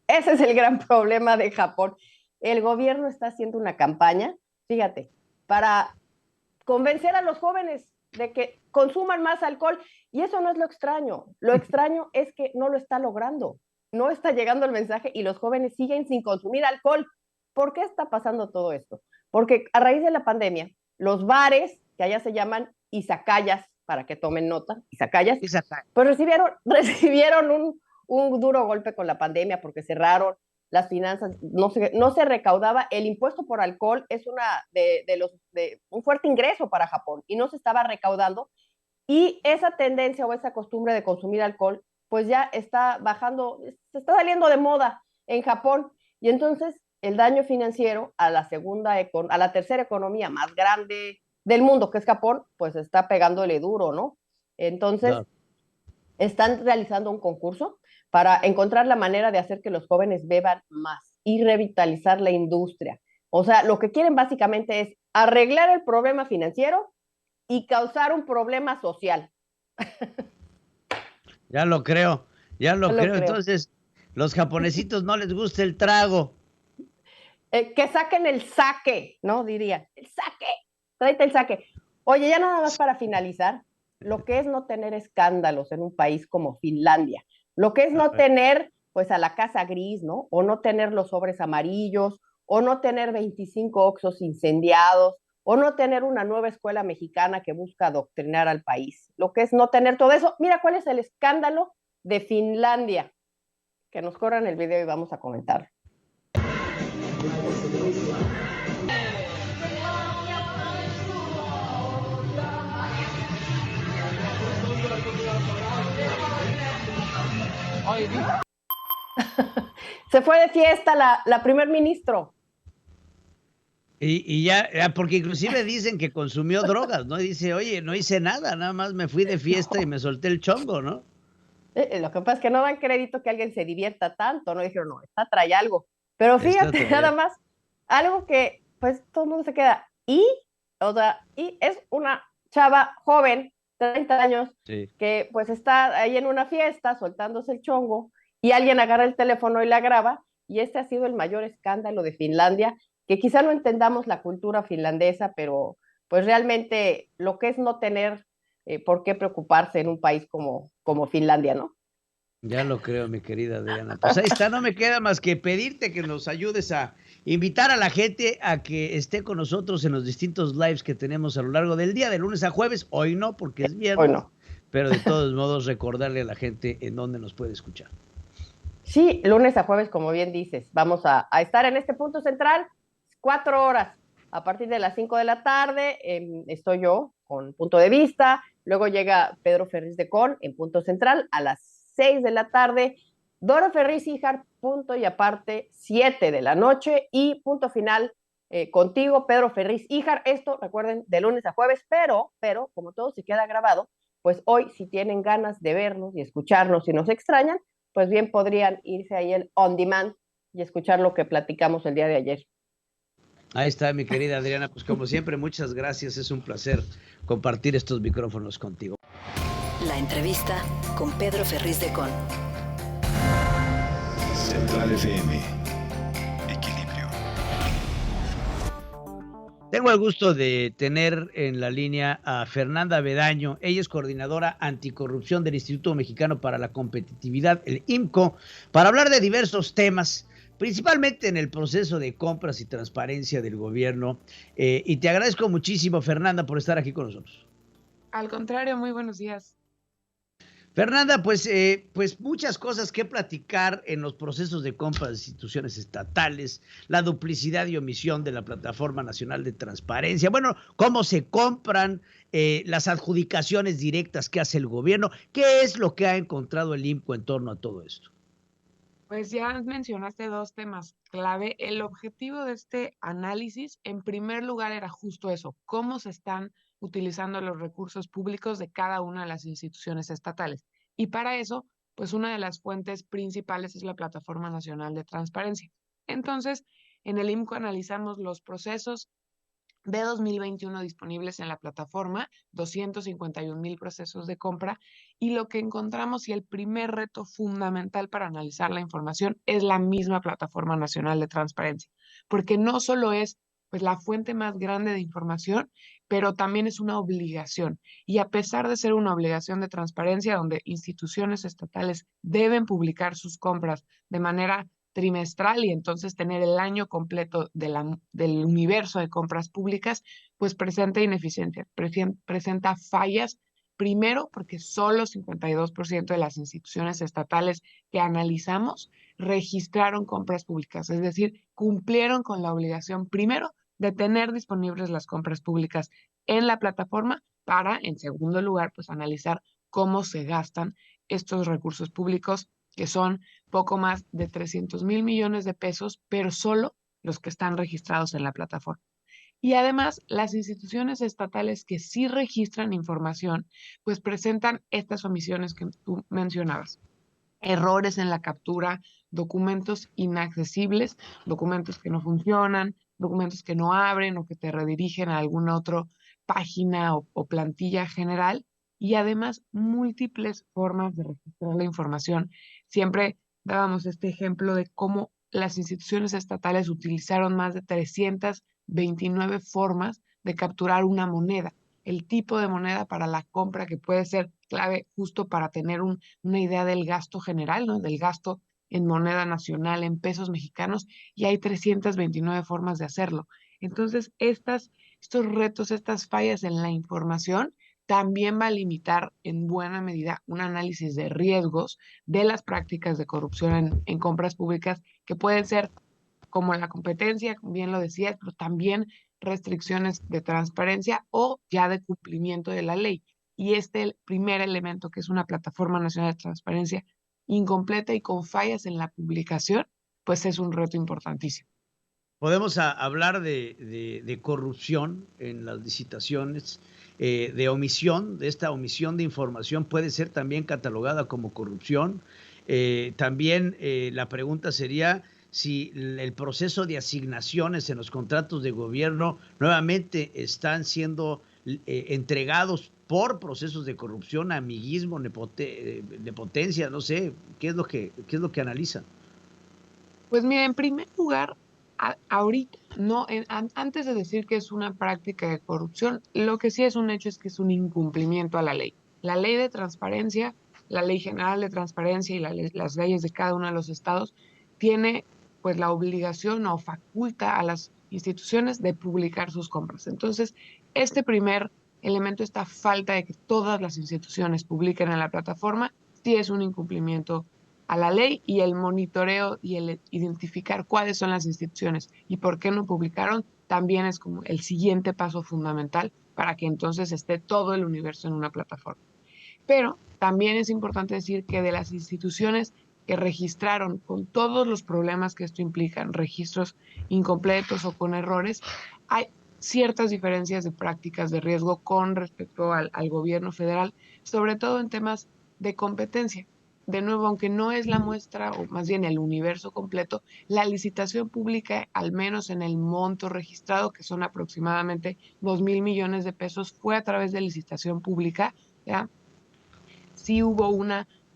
Ese es el gran problema de Japón. El gobierno está haciendo una campaña, fíjate, para convencer a los jóvenes de que consuman más alcohol, y eso no es lo extraño. Lo extraño es que no lo está logrando. No está llegando el mensaje y los jóvenes siguen sin consumir alcohol. ¿Por qué está pasando todo esto? Porque a raíz de la pandemia, los bares, que allá se llaman izakayas, para que tomen nota, izakayas, pues recibieron un duro golpe con la pandemia porque cerraron las finanzas, no se recaudaba. El impuesto por alcohol es un fuerte ingreso para Japón y no se estaba recaudando, y esa tendencia o esa costumbre de consumir alcohol pues ya está bajando, se está saliendo de moda en Japón, y entonces el daño financiero a la tercera economía más grande del mundo, que es Japón, pues está pegándole duro, ¿no? Entonces están realizando un concurso para encontrar la manera de hacer que los jóvenes beban más y revitalizar la industria. O sea, lo que quieren básicamente es arreglar el problema financiero y causar un problema social. Ya lo creo. Entonces, los japonesitos no les gusta el trago. Que saquen el sake, ¿no? Diría, el sake, tráete el sake. Oye, ya nada más para finalizar, lo que es no tener escándalos en un país como Finlandia, lo que es no tener, pues, a la casa gris, ¿no? O no tener los sobres amarillos, o no tener 25 Oxxos incendiados, o no tener una nueva escuela mexicana que busca adoctrinar al país. Lo que es no tener todo eso. Mira cuál es el escándalo de Finlandia. Que nos corran el video y vamos a comentarlo. Se fue de fiesta la primer ministro. Y ya, porque inclusive dicen que consumió drogas, ¿no? Y dice, oye, no hice nada, nada más me fui de fiesta y me solté el chongo, ¿no? Lo que pasa es que no dan crédito que alguien se divierta tanto, ¿no? Dijeron, no, esta trae algo. Pero fíjate, nada más, algo que, pues, todo el mundo se queda. Y es una chava joven, 30 años, que pues está ahí en una fiesta soltándose el chongo, y alguien agarra el teléfono y la graba, y este ha sido el mayor escándalo de Finlandia, que quizá no entendamos la cultura finlandesa, pero pues realmente lo que es no tener por qué preocuparse en un país como Finlandia, ¿no? Ya lo creo, mi querida Adriana. Pues ahí está, no me queda más que pedirte que nos ayudes a invitar a la gente a que esté con nosotros en los distintos lives que tenemos a lo largo del día, de lunes a jueves. Hoy no, porque es viernes. Hoy no. Pero de todos modos, recordarle a la gente en dónde nos puede escuchar. Sí, lunes a jueves, como bien dices, vamos a estar en este punto central 4 horas. A partir de las 5 de la tarde estoy yo con Punto de Vista, luego llega Pedro Ferriz de Con en Punto Central a las 6 de la tarde, Dora Ferriz Híjar, punto y aparte 7 de la noche, y punto final contigo, Pedro Ferriz Híjar. Esto, recuerden, de lunes a jueves, pero como todo se queda grabado, pues hoy, si tienen ganas de vernos y escucharnos y nos extrañan, pues bien podrían irse ahí el on demand y escuchar lo que platicamos el día de ayer. Ahí está, mi querida Adriana. Pues como siempre, muchas gracias. Es un placer compartir estos micrófonos contigo. La entrevista con Pedro Ferriz de Con. Central FM. Equilibrio. Tengo el gusto de tener en la línea a Fernanda Bedaño. Ella es coordinadora anticorrupción del Instituto Mexicano para la Competitividad, el IMCO, para hablar de diversos temas, principalmente en el proceso de compras y transparencia del gobierno. Y te agradezco muchísimo, Fernanda, por estar aquí con nosotros. Al contrario, muy buenos días. Fernanda, pues muchas cosas que platicar en los procesos de compra de instituciones estatales, la duplicidad y omisión de la Plataforma Nacional de Transparencia, bueno, cómo se compran las adjudicaciones directas que hace el gobierno. ¿Qué es lo que ha encontrado el IMCO en torno a todo esto? Pues ya mencionaste dos temas clave. El objetivo de este análisis, en primer lugar, era justo eso, cómo se están utilizando los recursos públicos de cada una de las instituciones estatales. Y para eso, pues una de las fuentes principales es la Plataforma Nacional de Transparencia. Entonces, en el IMCO analizamos los procesos de 2021 disponibles en la plataforma, 251,000 procesos de compra, y lo que encontramos y el primer reto fundamental para analizar la información es la misma Plataforma Nacional de Transparencia, porque no solo es pues la fuente más grande de información, pero también es una obligación. Y a pesar de ser una obligación de transparencia, donde instituciones estatales deben publicar sus compras de manera trimestral y entonces tener el año completo del universo de compras públicas, pues presenta ineficiencias, presenta fallas, primero porque solo 52% de las instituciones estatales que analizamos registraron compras públicas, es decir, cumplieron con la obligación primero de tener disponibles las compras públicas en la plataforma para, en segundo lugar, pues analizar cómo se gastan estos recursos públicos, que son poco más de 300,000 millones de pesos, pero solo los que están registrados en la plataforma. Y además, las instituciones estatales que sí registran información, pues presentan estas omisiones que tú mencionabas. Errores en la captura, documentos inaccesibles, documentos que no funcionan, documentos que no abren o que te redirigen a alguna otra página o plantilla general, y además múltiples formas de registrar la información. Siempre dábamos este ejemplo de cómo las instituciones estatales utilizaron más de 329 formas de capturar una moneda, el tipo de moneda para la compra que puede ser clave justo para tener una idea del gasto general, ¿no? Del gasto en moneda nacional, en pesos mexicanos, y hay 329 formas de hacerlo. Entonces, estos retos, estas fallas en la información, también va a limitar en buena medida un análisis de riesgos de las prácticas de corrupción en compras públicas, que pueden ser como la competencia, como bien lo decías, pero también restricciones de transparencia o ya de cumplimiento de la ley. Y el primer elemento, que es una Plataforma Nacional de Transparencia incompleta y con fallas en la publicación, pues es un reto importantísimo. Podemos hablar de corrupción en las licitaciones, de omisión, de esta omisión de información puede ser también catalogada como corrupción. También la pregunta sería si el proceso de asignaciones en los contratos de gobierno nuevamente están siendo entregados por procesos de corrupción, amiguismo, nepotencia, no sé, ¿qué es lo que analizan? Pues mira, en primer lugar, ahorita, no, antes de decir que es una práctica de corrupción, lo que sí es un hecho es que es un incumplimiento a la ley. La ley de transparencia, la ley general de transparencia y las leyes de cada uno de los estados tiene pues la obligación o faculta a las instituciones de publicar sus compras. Entonces, este primer elemento, esta falta de que todas las instituciones publiquen en la plataforma, sí es un incumplimiento a la ley, y el monitoreo y el identificar cuáles son las instituciones y por qué no publicaron también es como el siguiente paso fundamental para que entonces esté todo el universo en una plataforma. Pero también es importante decir que de las instituciones que registraron con todos los problemas que esto implica, registros incompletos o con errores, hay ciertas diferencias de prácticas de riesgo con respecto al gobierno federal, sobre todo en temas de competencia. de nuevo, aunque no es la muestra, o más bien el universo completo, la licitación pública, al menos en el monto registrado, que son aproximadamente 2,000 millones de pesos, fue a través de licitación pública, ¿ya? Sí hubo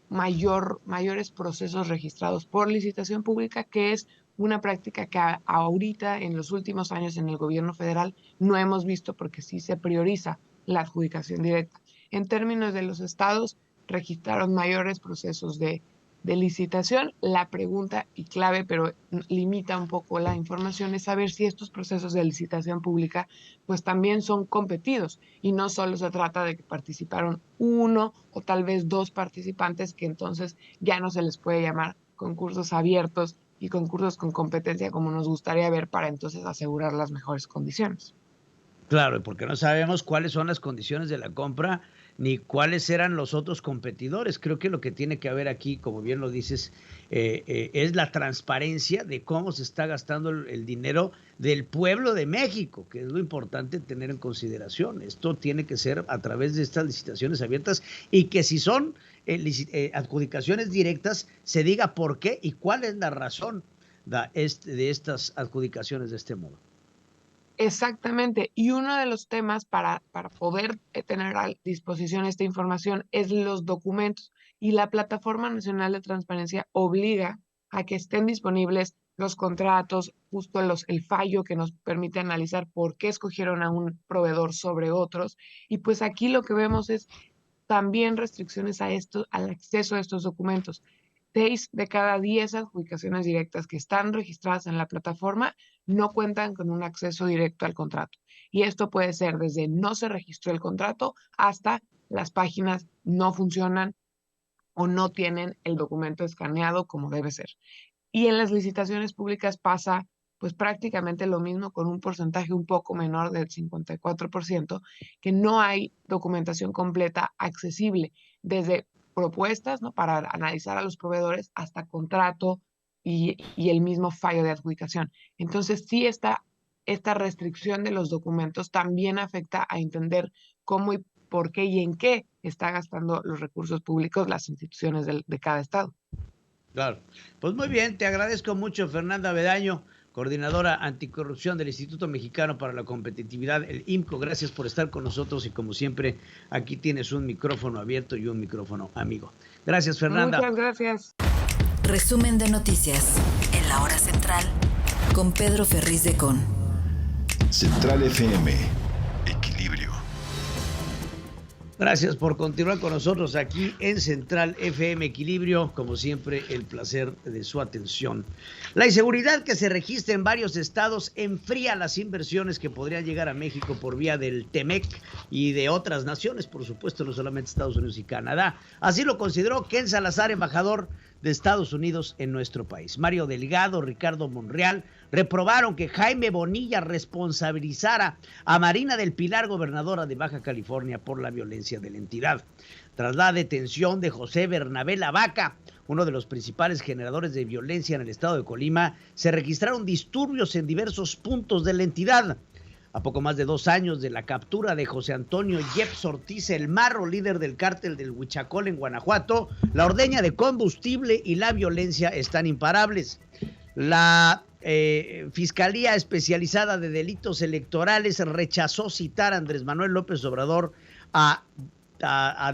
mayores procesos registrados por licitación pública, que es una práctica que ahorita, en los últimos años en el gobierno federal, no hemos visto porque sí se prioriza la adjudicación directa. En términos de los estados, registraron mayores procesos de licitación. La pregunta, y clave, pero limita un poco la información, es saber si estos procesos de licitación pública pues también son competidos y no solo se trata de que participaron uno o tal vez dos participantes, que entonces ya no se les puede llamar concursos abiertos y concursos con competencia como nos gustaría ver, para entonces asegurar las mejores condiciones. Claro, porque no sabemos cuáles son las condiciones de la compra ni cuáles eran los otros competidores. Creo que lo que tiene que haber aquí, como bien lo dices, es la transparencia de cómo se está gastando el dinero del pueblo de México, que es lo importante tener en consideración. Esto tiene que ser a través de estas licitaciones abiertas, y que si son adjudicaciones directas, se diga por qué y cuál es la razón de estas adjudicaciones de este modo. Exactamente, y uno de los temas para poder tener a disposición esta información es los documentos, y la Plataforma Nacional de Transparencia obliga a que estén disponibles los contratos, justo el fallo que nos permite analizar por qué escogieron a un proveedor sobre otros, y pues aquí lo que vemos es también restricciones al acceso a estos documentos. 6 de cada 10 adjudicaciones directas que están registradas en la plataforma no cuentan con un acceso directo al contrato. Y esto puede ser desde no se registró el contrato hasta las páginas no funcionan o no tienen el documento escaneado como debe ser. Y en las licitaciones públicas pasa pues prácticamente lo mismo, con un porcentaje un poco menor del 54%, que no hay documentación completa accesible, desde propuestas, ¿no?, para analizar a los proveedores, hasta contrato y el mismo fallo de adjudicación. Entonces, sí, esta restricción de los documentos también afecta a entender cómo y por qué y en qué está gastando los recursos públicos las instituciones de cada estado. Claro. Pues muy bien, te agradezco mucho, Fernanda Avedaño, coordinadora anticorrupción del Instituto Mexicano para la Competitividad, el IMCO. Gracias por estar con nosotros, y como siempre, aquí tienes un micrófono abierto y un micrófono amigo. Gracias, Fernanda. Muchas gracias. Resumen de noticias en la hora central con Pedro Ferriz de Con. Central FM, equilibrio. Gracias por continuar con nosotros aquí en Central FM Equilibrio. Como siempre, el placer de su atención. La inseguridad que se registra en varios estados enfría las inversiones que podrían llegar a México por vía del TEMEC y de otras naciones, por supuesto, no solamente Estados Unidos y Canadá. Así lo consideró Ken Salazar, embajador de Estados Unidos en nuestro país. Mario Delgado, Ricardo Monreal reprobaron que Jaime Bonilla responsabilizara a Marina del Pilar, gobernadora de Baja California, por la violencia de la entidad. Tras la detención de José Bernabé Lavaca, uno de los principales generadores de violencia en el estado de Colima, se registraron disturbios en diversos puntos de la entidad. A poco más de 2 años de la captura de José Antonio Jeps Ortiz el Marro, líder del cártel del Huichacol en Guanajuato, la ordeña de combustible y la violencia están imparables. La Fiscalía Especializada de Delitos Electorales rechazó citar a Andrés Manuel López Obrador a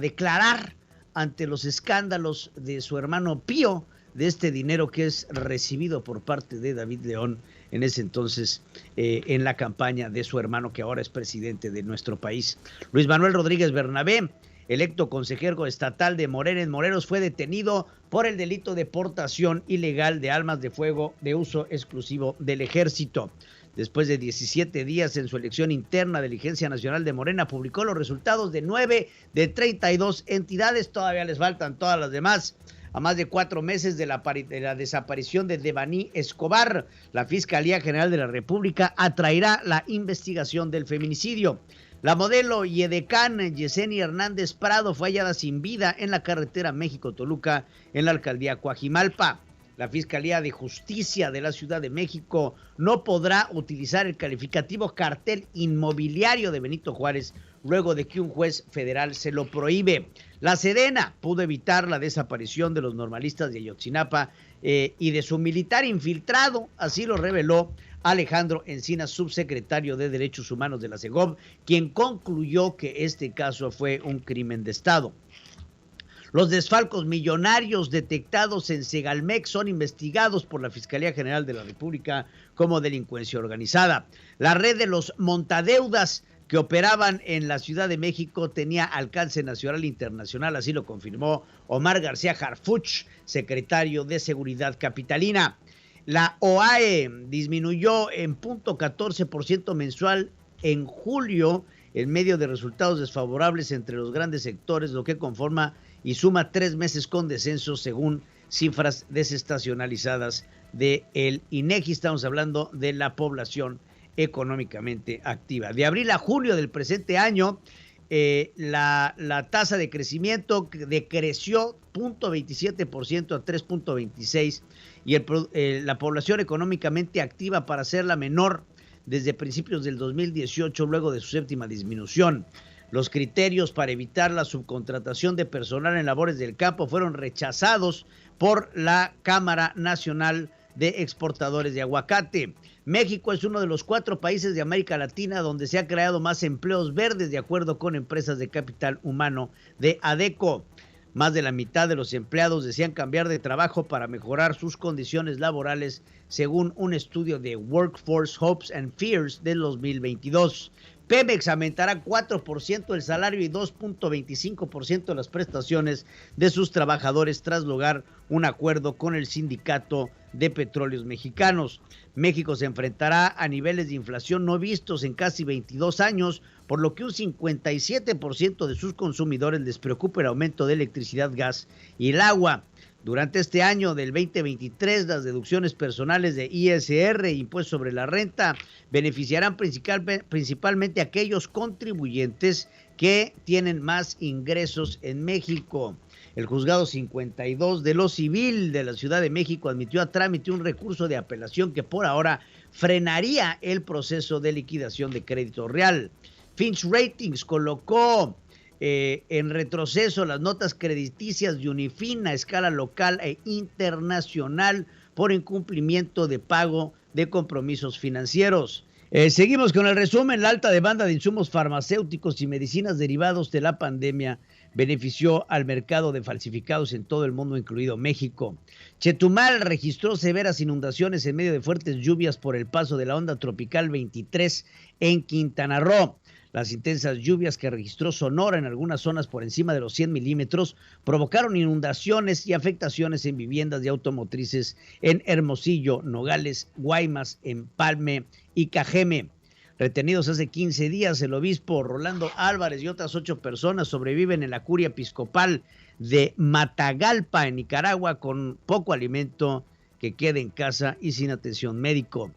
declarar ante los escándalos de su hermano Pío, de este dinero que es recibido por parte de David León, en ese entonces en la campaña de su hermano, que ahora es presidente de nuestro país. Luis Manuel Rodríguez Bernabé, electo consejero estatal de Morena en Morelos, fue detenido por el delito de portación ilegal de armas de fuego de uso exclusivo del ejército. Después de 17 días en su elección interna, la Dirigencia Nacional de Morena publicó los resultados de 9 de 32 entidades. Todavía les faltan todas las demás. A más de 4 meses de la desaparición de Devani Escobar, la Fiscalía General de la República atraerá la investigación del feminicidio. La modelo y edecán Yesenia Hernández Prado fue hallada sin vida en la carretera México-Toluca, en la alcaldía Coajimalpa. La Fiscalía de Justicia de la Ciudad de México no podrá utilizar el calificativo cartel inmobiliario de Benito Juárez luego de que un juez federal se lo prohíbe. La Sedena pudo evitar la desaparición de los normalistas de Ayotzinapa y de su militar infiltrado, así lo reveló Alejandro Encinas, subsecretario de Derechos Humanos de la Segov, quien concluyó que este caso fue un crimen de Estado. Los desfalcos millonarios detectados en Segalmex son investigados por la Fiscalía General de la República como delincuencia organizada. La red de los montadeudas que operaban en la Ciudad de México tenía alcance nacional e internacional, así lo confirmó Omar García Harfuch, secretario de Seguridad capitalina. La OAE disminuyó en 0.14% mensual en julio en medio de resultados desfavorables entre los grandes sectores, lo que conforma y suma 3 meses con descenso según cifras desestacionalizadas de el INEGI. Estamos hablando de la población económicamente activa. De abril a julio del presente año, la tasa de crecimiento decreció 0.27% a 3.26% y la población económicamente activa, para ser la menor desde principios del 2018, luego de su séptima disminución. Los criterios para evitar la subcontratación de personal en labores del campo fueron rechazados por la Cámara Nacional de Exportadores de Aguacate. México es uno de los 4 países de América Latina donde se ha creado más empleos verdes, de acuerdo con empresas de capital humano de ADECO. Más de la mitad de los empleados desean cambiar de trabajo para mejorar sus condiciones laborales, según un estudio de Workforce Hopes and Fears del 2022. Pemex aumentará 4% el salario y 2.25% las prestaciones de sus trabajadores tras lograr un acuerdo con el Sindicato de Petróleos Mexicanos. México se enfrentará a niveles de inflación no vistos en casi 22 años, por lo que un 57% de sus consumidores les preocupa el aumento de electricidad, gas y el agua. Durante este año del 2023, las deducciones personales de ISR, impuesto sobre la renta, beneficiarán principalmente a aquellos contribuyentes que tienen más ingresos en México. El juzgado 52 de lo civil de la Ciudad de México admitió a trámite un recurso de apelación que por ahora frenaría el proceso de liquidación de crédito real. Fitch Ratings colocó en retroceso las notas crediticias de Unifin a escala local e internacional por incumplimiento de pago de compromisos financieros. Seguimos con el resumen. La alta demanda de insumos farmacéuticos y medicinas derivados de la pandemia benefició al mercado de falsificados en todo el mundo, incluido México. Chetumal registró severas inundaciones en medio de fuertes lluvias por el paso de la onda tropical 23 en Quintana Roo. Las intensas lluvias que registró Sonora en algunas zonas por encima de los 100 milímetros provocaron inundaciones y afectaciones en viviendas y automotrices en Hermosillo, Nogales, Guaymas, Empalme y Cajeme. Retenidos hace 15 días, el obispo Rolando Álvarez y otras 8 personas sobreviven en la curia episcopal de Matagalpa, en Nicaragua, con poco alimento, que queda en casa y sin atención médico.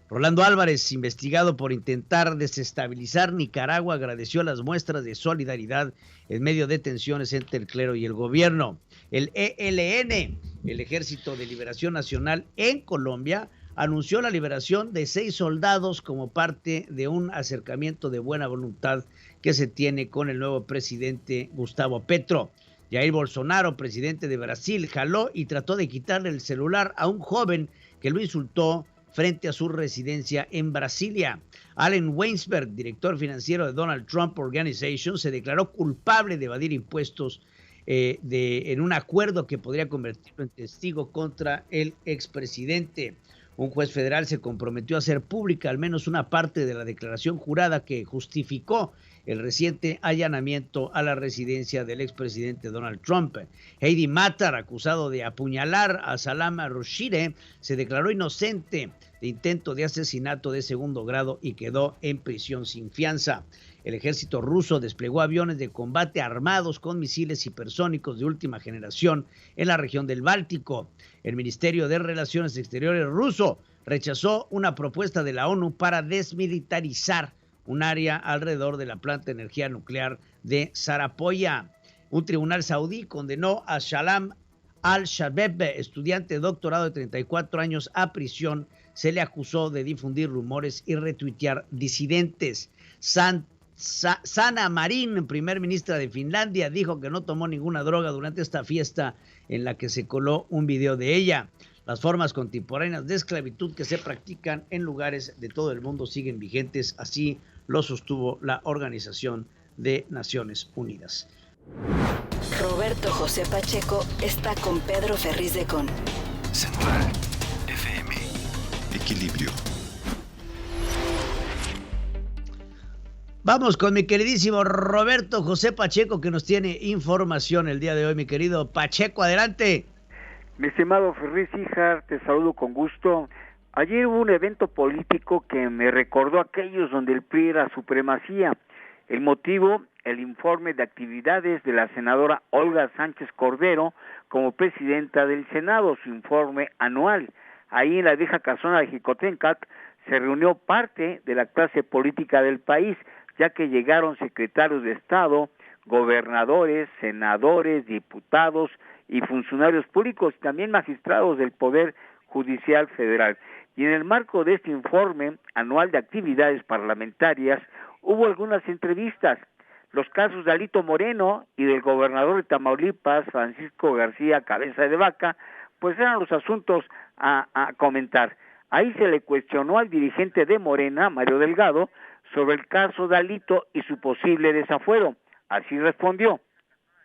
Rolando Álvarez, investigado por intentar desestabilizar Nicaragua, agradeció las muestras de solidaridad en medio de tensiones entre el clero y el gobierno. El ELN, el Ejército de Liberación Nacional en Colombia, anunció la liberación de 6 soldados como parte de un acercamiento de buena voluntad que se tiene con el nuevo presidente Gustavo Petro. Jair Bolsonaro, presidente de Brasil, jaló y trató de quitarle el celular a un joven que lo insultó frente a su residencia en Brasilia. Allen Weinsberg, director financiero de Donald Trump Organization, se declaró culpable de evadir impuestos en un acuerdo que podría convertirlo en testigo contra el expresidente. Un juez federal se comprometió a hacer pública al menos una parte de la declaración jurada que justificó el reciente allanamiento a la residencia del expresidente Donald Trump. Heidi Matar, acusado de apuñalar a Salam Rushdie, se declaró inocente de intento de asesinato de segundo grado y quedó en prisión sin fianza. El ejército ruso desplegó aviones de combate armados con misiles hipersónicos de última generación en la región del Báltico. El Ministerio de Relaciones Exteriores ruso rechazó una propuesta de la ONU para desmilitarizar un área alrededor de la planta de energía nuclear de Zarapoya. Un tribunal saudí condenó a Salam al-Shabeb, estudiante de doctorado de 34 años, a prisión. Se le acusó de difundir rumores y retuitear disidentes. Sanna Marin, primer ministra de Finlandia, dijo que no tomó ninguna droga durante esta fiesta en la que se coló un video de ella. Las formas contemporáneas de esclavitud que se practican en lugares de todo el mundo siguen vigentes, así lo sostuvo la Organización de Naciones Unidas. Roberto José Pacheco está con Pedro Ferriz de Con. Central FM. Equilibrio. Vamos con mi queridísimo Roberto José Pacheco, que nos tiene información el día de hoy. Mi querido Pacheco, adelante. Mi estimado Ferriz Híjar, te saludo con gusto. Ayer hubo un evento político que me recordó aquellos donde el PRI era supremacía. El motivo, el informe de actividades de la senadora Olga Sánchez Cordero como presidenta del Senado, su informe anual. Ahí en la vieja casona de Jicotencat se reunió parte de la clase política del país, ya que llegaron secretarios de Estado, gobernadores, senadores, diputados y funcionarios públicos, y también magistrados del Poder Judicial Federal. Y en el marco de este informe anual de actividades parlamentarias, hubo algunas entrevistas. Los casos de Alito Moreno y del gobernador de Tamaulipas, Francisco García Cabeza de Vaca, pues eran los asuntos a comentar. Ahí se le cuestionó al dirigente de Morena, Mario Delgado, sobre el caso de Alito y su posible desafuero. Así respondió.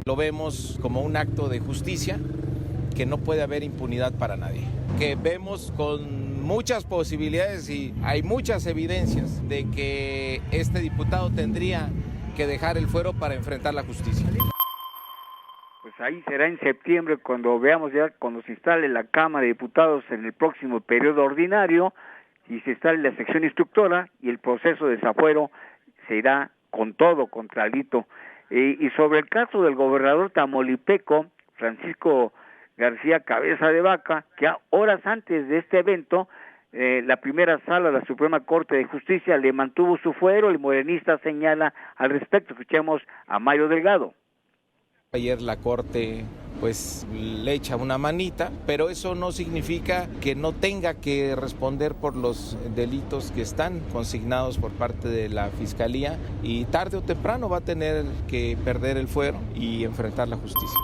Lo vemos como un acto de justicia, que no puede haber impunidad para nadie. Que vemos con muchas posibilidades y hay muchas evidencias de que este diputado tendría que dejar el fuero para enfrentar la justicia. Pues ahí será en septiembre cuando veamos ya, cuando se instale la Cámara de Diputados en el próximo periodo ordinario, y se instale la sección instructora y el proceso de desafuero se irá con todo contra Alito. Y sobre el caso del gobernador tamaulipeco, Francisco García Cabeza de Vaca, que horas antes de este evento, la primera sala de la Suprema Corte de Justicia le mantuvo su fuero. El morenista señala al respecto. Escuchemos a Mario Delgado. Ayer la Corte pues le echa una manita, pero eso no significa que no tenga que responder por los delitos que están consignados por parte de la Fiscalía, y tarde o temprano va a tener que perder el fuero y enfrentar la justicia.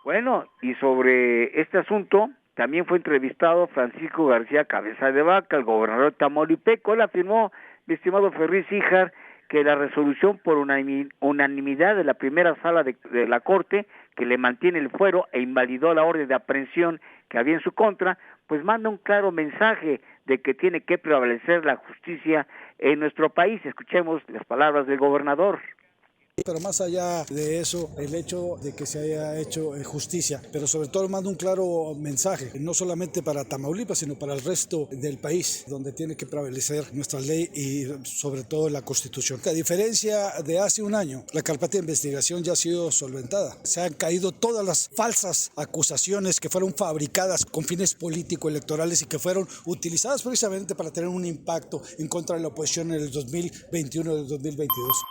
Bueno, y sobre este asunto también fue entrevistado Francisco García Cabeza de Vaca, el gobernador tamaulipeco. Él afirmó, mi estimado Ferriz Híjar, que la resolución por unanimidad de la primera sala de la Corte, que le mantiene el fuero e invalidó la orden de aprehensión que había en su contra, pues manda un claro mensaje de que tiene que prevalecer la justicia en nuestro país. Escuchemos las palabras del gobernador. Pero más allá de eso, el hecho de que se haya hecho justicia, pero sobre todo manda un claro mensaje, no solamente para Tamaulipas, sino para el resto del país, donde tiene que prevalecer nuestra ley y sobre todo la Constitución. A diferencia de hace un año, la carpeta de investigación ya ha sido solventada. Se han caído todas las falsas acusaciones que fueron fabricadas con fines político-electorales y que fueron utilizadas precisamente para tener un impacto en contra de la oposición en el 2021 y el 2022.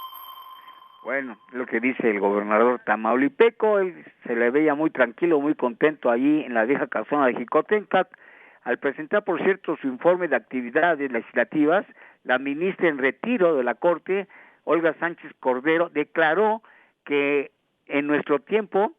Bueno, lo que dice el gobernador tamaulipeco, él se le veía muy tranquilo, muy contento allí en la vieja casona de Jicotencat. Al presentar, por cierto, su informe de actividades legislativas, la ministra en retiro de la Corte, Olga Sánchez Cordero, declaró que en nuestro tiempo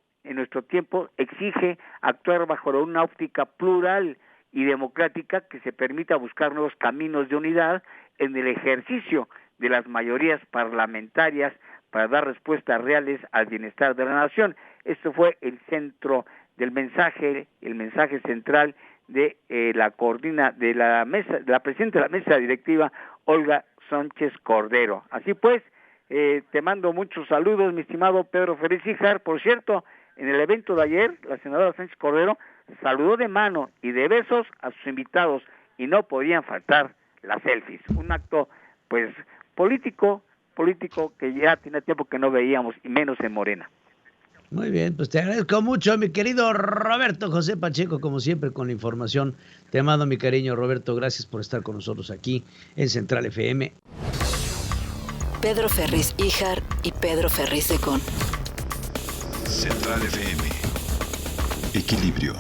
exige actuar bajo una óptica plural y democrática que se permita buscar nuevos caminos de unidad en el ejercicio de las mayorías parlamentarias para dar respuestas reales al bienestar de la nación. Esto fue el centro del mensaje, el mensaje central de la presidenta de la mesa directiva, Olga Sánchez Cordero. Así pues, te mando muchos saludos, mi estimado Pedro Ferriz Híjar. Por cierto, en el evento de ayer, la senadora Sánchez Cordero saludó de mano y de besos a sus invitados y no podían faltar las selfies. Un acto, pues, político que ya tiene tiempo que no veíamos, y menos en Morena. Muy bien, pues te agradezco mucho, mi querido Roberto José Pacheco, como siempre, con la información. Te mando mi cariño, Roberto. Gracias por estar con nosotros aquí en Central FM. Pedro Ferriz Híjar y Pedro Ferriz de Con. Central FM. Equilibrio.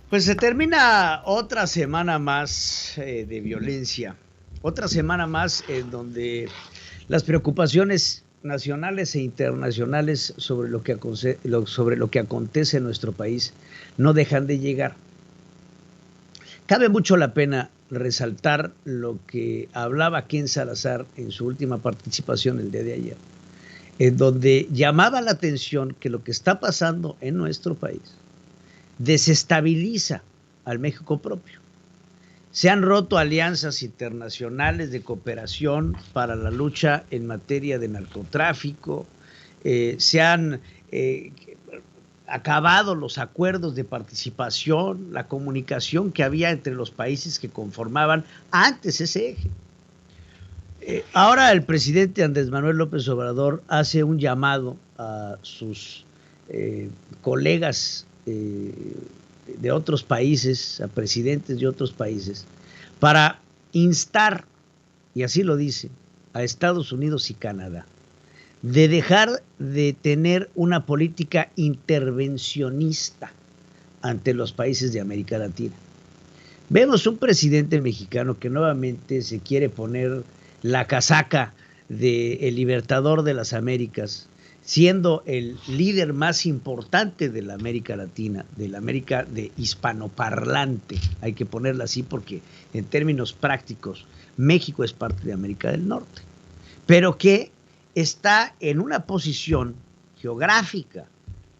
Pues se termina otra semana más de violencia Otra semana más en donde las preocupaciones nacionales e internacionales sobre lo que acontece en nuestro país no dejan de llegar. Cabe mucho la pena resaltar lo que hablaba Ken Salazar en su última participación el día de ayer, en donde llamaba la atención que lo que está pasando en nuestro país desestabiliza al México propio. Se han roto alianzas internacionales de cooperación para la lucha en materia de narcotráfico, se han acabado los acuerdos de participación, la comunicación que había entre los países que conformaban antes ese eje. Ahora el presidente Andrés Manuel López Obrador hace un llamado a sus colegas de otros países, a presidentes de otros países, para instar, y así lo dice, a Estados Unidos y Canadá, de dejar de tener una política intervencionista ante los países de América Latina. Vemos un presidente mexicano que nuevamente se quiere poner la casaca del libertador de las Américas, siendo el líder más importante de la América Latina, de la América de hispanoparlante, hay que ponerla así porque en términos prácticos México es parte de América del Norte, pero que está en una posición geográfica,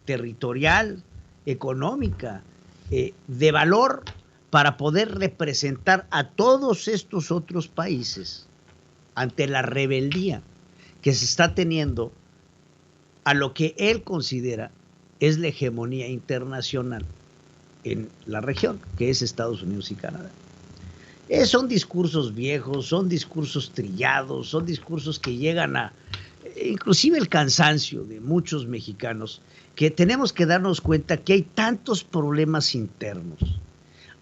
territorial, económica, de valor para poder representar a todos estos otros países ante la rebeldía que se está teniendo a lo que él considera es la hegemonía internacional en la región, que es Estados Unidos y Canadá. Son discursos viejos, son discursos trillados, son discursos que llegan a inclusive el cansancio de muchos mexicanos, que tenemos que darnos cuenta que hay tantos problemas internos,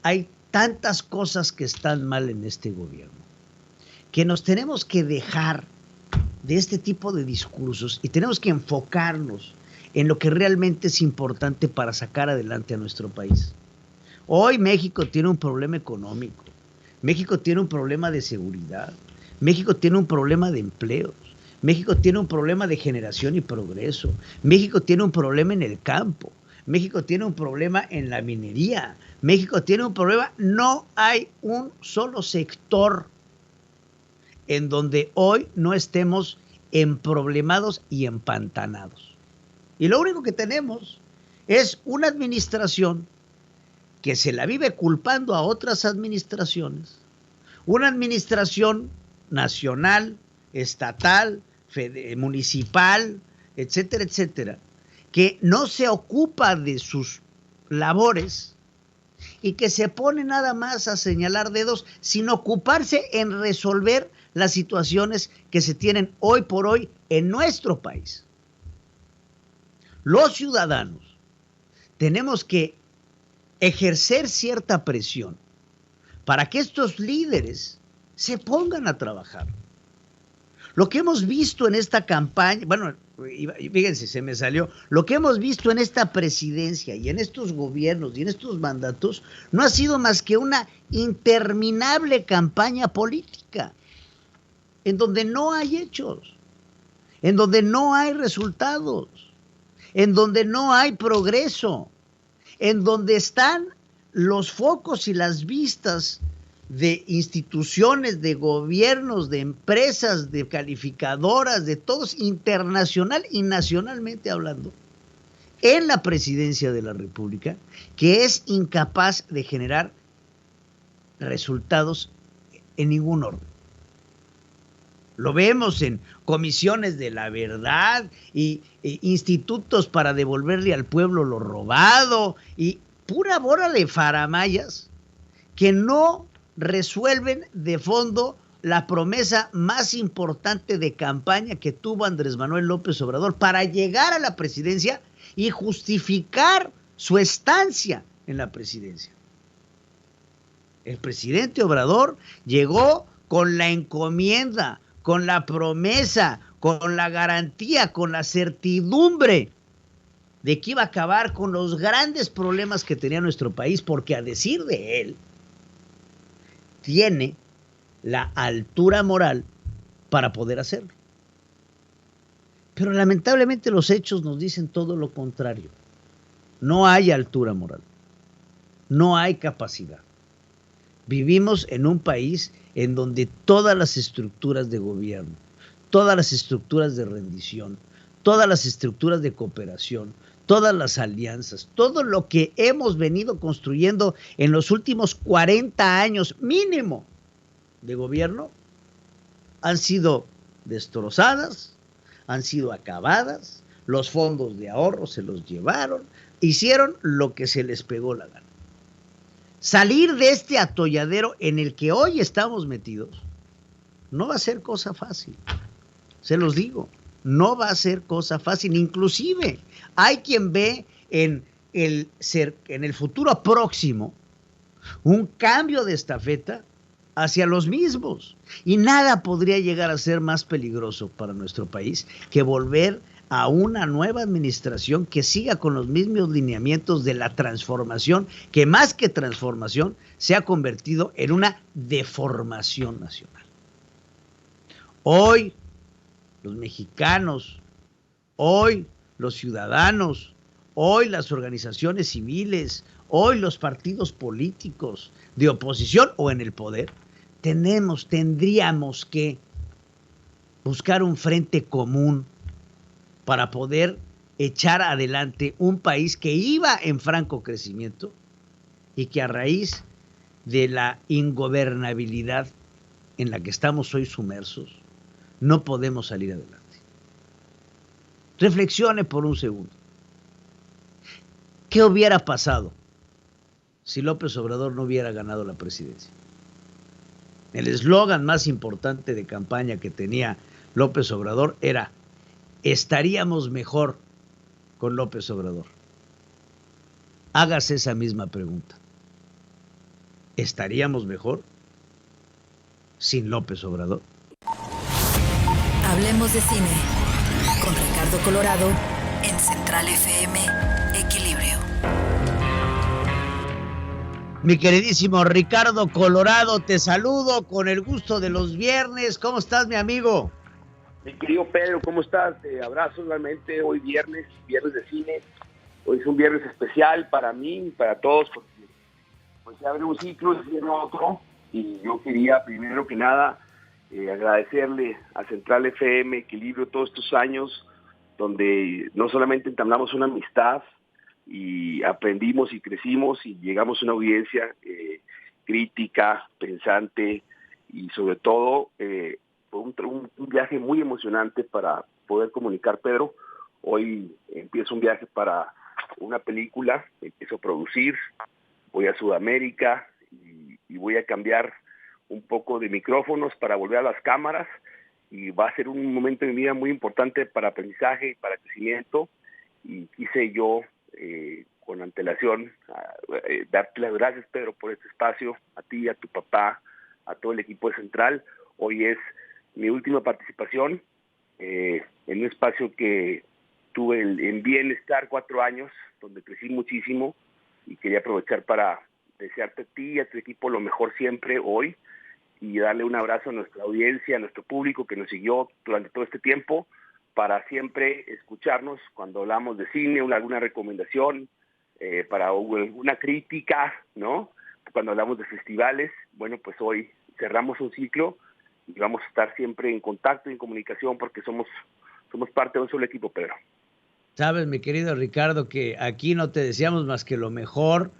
hay tantas cosas que están mal en este gobierno, que nos tenemos que dejar de este tipo de discursos y tenemos que enfocarnos en lo que realmente es importante para sacar adelante a nuestro país. Hoy México tiene un problema económico, México tiene un problema de seguridad, México tiene un problema de empleos, México tiene un problema de generación y progreso, México tiene un problema en el campo, México tiene un problema en la minería, México tiene un problema, no hay un solo sector en donde hoy no estemos emproblemados y empantanados. Y lo único que tenemos es una administración que se la vive culpando a otras administraciones, una administración nacional, estatal, municipal, etcétera, etcétera, que no se ocupa de sus labores y que se pone nada más a señalar dedos sin ocuparse en resolver las situaciones que se tienen hoy por hoy en nuestro país. Los ciudadanos tenemos que ejercer cierta presión para que estos líderes se pongan a trabajar. Lo que hemos visto en esta campaña, bueno, fíjense, se me salió, lo que hemos visto en esta presidencia y en estos gobiernos y en estos mandatos no ha sido más que una interminable campaña política, en donde no hay hechos, en donde no hay resultados, en donde no hay progreso, en donde están los focos y las vistas de instituciones, de gobiernos, de empresas, de calificadoras, de todos, internacional y nacionalmente hablando, en la presidencia de la República, que es incapaz de generar resultados en ningún orden. Lo vemos en comisiones de la verdad y institutos para devolverle al pueblo lo robado y pura bola de faramayas que no resuelven de fondo la promesa más importante de campaña que tuvo Andrés Manuel López Obrador para llegar a la presidencia y justificar su estancia en la presidencia. El presidente Obrador llegó con la encomienda, con la promesa, con la garantía, con la certidumbre de que iba a acabar con los grandes problemas que tenía nuestro país, porque a decir de él, tiene la altura moral para poder hacerlo. Pero lamentablemente los hechos nos dicen todo lo contrario. No hay altura moral, no hay capacidad. Vivimos en un país en donde todas las estructuras de gobierno, todas las estructuras de rendición, todas las estructuras de cooperación, todas las alianzas, todo lo que hemos venido construyendo en los últimos 40 años mínimo de gobierno, han sido destrozadas, han sido acabadas, los fondos de ahorro se los llevaron, hicieron lo que se les pegó la gana. Salir de este atolladero en el que hoy estamos metidos no va a ser cosa fácil, se los digo, no va a ser cosa fácil. Inclusive hay quien ve en el futuro próximo un cambio de estafeta hacia los mismos, y nada podría llegar a ser más peligroso para nuestro país que volver a una nueva administración que siga con los mismos lineamientos de la transformación, que más que transformación se ha convertido en una deformación nacional. Hoy los mexicanos, hoy los ciudadanos, hoy las organizaciones civiles, hoy los partidos políticos de oposición o en el poder, tendríamos que buscar un frente común para poder echar adelante un país que iba en franco crecimiento y que a raíz de la ingobernabilidad en la que estamos hoy sumersos, no podemos salir adelante. Reflexione por un segundo. ¿Qué hubiera pasado si López Obrador no hubiera ganado la presidencia? El eslogan más importante de campaña que tenía López Obrador era: estaríamos mejor con López Obrador. Hágase esa misma pregunta. ¿Estaríamos mejor sin López Obrador? Hablemos de cine con Ricardo Colorado en Central FM Equilibrio. Mi queridísimo Ricardo Colorado, te saludo con el gusto de los viernes. ¿Cómo estás, mi amigo? Mi querido Pedro, ¿cómo estás? Te abrazo realmente. Hoy viernes de cine. Hoy es un viernes especial para mí y para todos, porque pues se abre un ciclo y cierra otro. Y yo quería, primero que nada, agradecerle a Central FM Equilibrio todos estos años, donde no solamente entablamos una amistad y aprendimos y crecimos y llegamos a una audiencia crítica, pensante, y sobre todo fue un viaje muy emocionante para poder comunicar, Pedro. Hoy empiezo un viaje para una película que empiezo a producir, voy a Sudamérica y voy a cambiar un poco de micrófonos para volver a las cámaras, y va a ser un momento de mi vida muy importante para aprendizaje y para crecimiento, y quise yo con antelación darte las gracias, Pedro, por este espacio, a ti, a tu papá, a todo el equipo de Central. Hoy es mi última participación en un espacio que tuve en Bienestar 4 años, donde crecí muchísimo, y quería aprovechar para desearte a ti y a tu equipo lo mejor siempre hoy, y darle un abrazo a nuestra audiencia, a nuestro público que nos siguió durante todo este tiempo, para siempre escucharnos cuando hablamos de cine, alguna recomendación, para una crítica, ¿no? Cuando hablamos de festivales. Bueno, pues hoy cerramos un ciclo y vamos a estar siempre en contacto y en comunicación, porque somos parte de un solo equipo, Pedro. Sabes, mi querido Ricardo, que aquí no te deseamos más que lo mejor,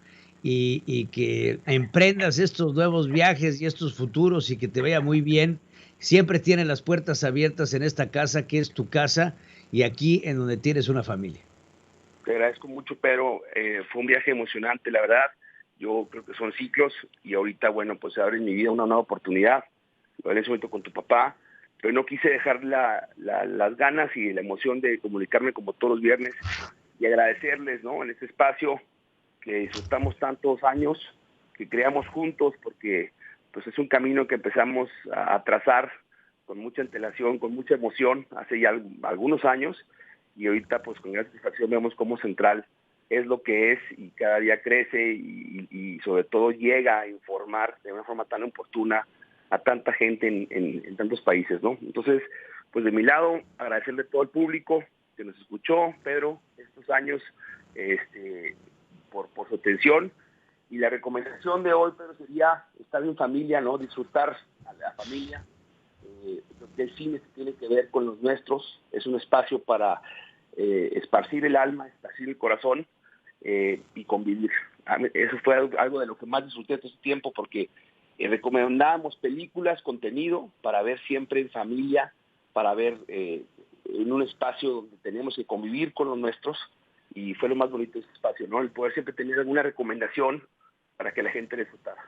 y que emprendas estos nuevos viajes y estos futuros y que te vaya muy bien. Siempre tienes las puertas abiertas en esta casa que es tu casa y aquí en donde tienes una familia. Te agradezco mucho, Pedro. Fue un viaje emocionante, la verdad. Yo creo que son ciclos y ahorita, bueno, pues se abre en mi vida una nueva oportunidad. Lo en ese momento con tu papá, pero no quise dejar las ganas y la emoción de comunicarme como todos los viernes y agradecerles, ¿no? En este espacio que disfrutamos tantos años, que creamos juntos, porque pues es un camino que empezamos a trazar con mucha antelación, con mucha emoción, hace ya algunos años, y ahorita pues con gran satisfacción vemos cómo Central es lo que es y cada día crece y sobre todo llega a informar de una forma tan oportuna a tanta gente en tantos países, ¿no? Entonces, pues de mi lado, agradecerle a todo el público que nos escuchó, Pedro, estos años, por su atención. Y la recomendación de hoy, Pedro, sería estar en familia, ¿no? Disfrutar a la familia. Porque el cine tiene que ver con los nuestros, es un espacio para esparcir el alma, esparcir el corazón y convivir. Eso fue algo de lo que más disfruté todo este tiempo, porque recomendábamos películas, contenido, para ver siempre en familia, para ver en un espacio donde teníamos que convivir con los nuestros, y fue lo más bonito de ese espacio, ¿no? El poder siempre tener alguna recomendación para que la gente disfrutara.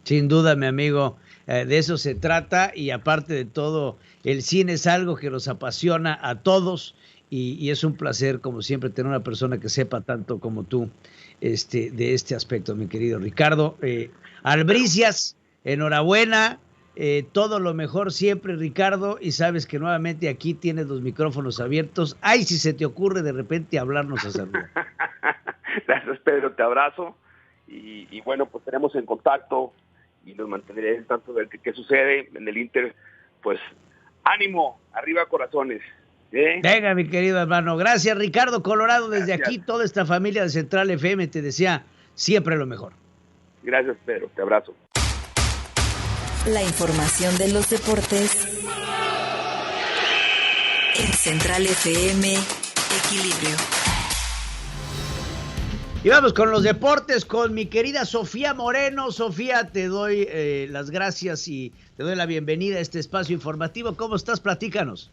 Sin duda, mi amigo, de eso se trata, y aparte de todo, el cine es algo que nos apasiona a todos, y es un placer, como siempre, tener una persona que sepa tanto como tú de este aspecto, mi querido Ricardo. Albricias, enhorabuena, todo lo mejor siempre, Ricardo, y sabes que nuevamente aquí tienes los micrófonos abiertos. Ay, si se te ocurre de repente hablarnos a saludar. Gracias, Pedro, te abrazo, y bueno, pues tenemos en contacto, y nos mantendré en tanto de qué sucede en el Inter. Pues ánimo, arriba corazones. Venga, mi querido hermano. Gracias, Ricardo Colorado. Desde aquí, toda esta familia de Central FM te desea siempre lo mejor. Gracias, Pedro, te abrazo. La información de los deportes en Central FM Equilibrio. Y vamos con los deportes, con mi querida Sofía Moreno. Sofía, te doy las gracias y te doy la bienvenida a este espacio informativo. ¿Cómo estás? Platícanos.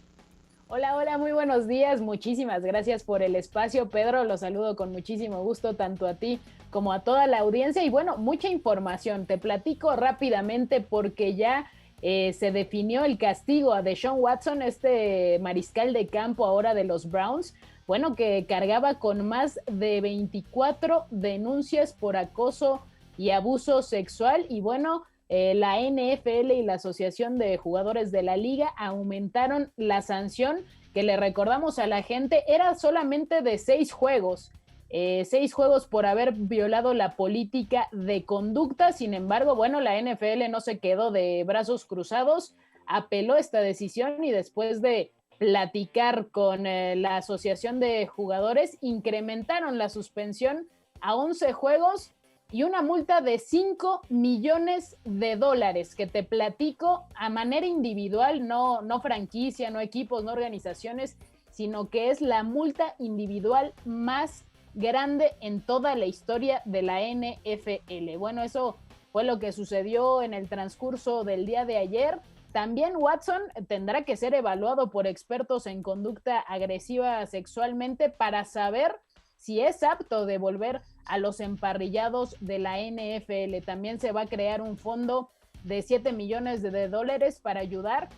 Hola, muy buenos días. Muchísimas gracias por el espacio, Pedro. Los saludo con muchísimo gusto, tanto a ti como a toda la audiencia. Y bueno, mucha información. Te platico rápidamente porque ya se definió el castigo a Deshaun Watson, este mariscal de campo ahora de los Browns. Bueno, que cargaba con más de 24 denuncias por acoso y abuso sexual. Y bueno, la NFL y la Asociación de Jugadores de la Liga aumentaron la sanción, que le recordamos a la gente, era solamente de 6 juegos. 6 juegos por haber violado la política de conducta. Sin embargo, bueno, la NFL no se quedó de brazos cruzados, apeló esta decisión y después de platicar con la Asociación de Jugadores, incrementaron la suspensión a 11 juegos y una multa de $5 millones, que te platico a manera individual, no franquicia, no equipos, no organizaciones, sino que es la multa individual más grande en toda la historia de la NFL. Bueno, eso fue lo que sucedió en el transcurso del día de ayer. También Watson tendrá que ser evaluado por expertos en conducta agresiva sexualmente para saber si es apto de volver a los emparrillados de la NFL. También se va a crear un fondo de $7 millones para ayudar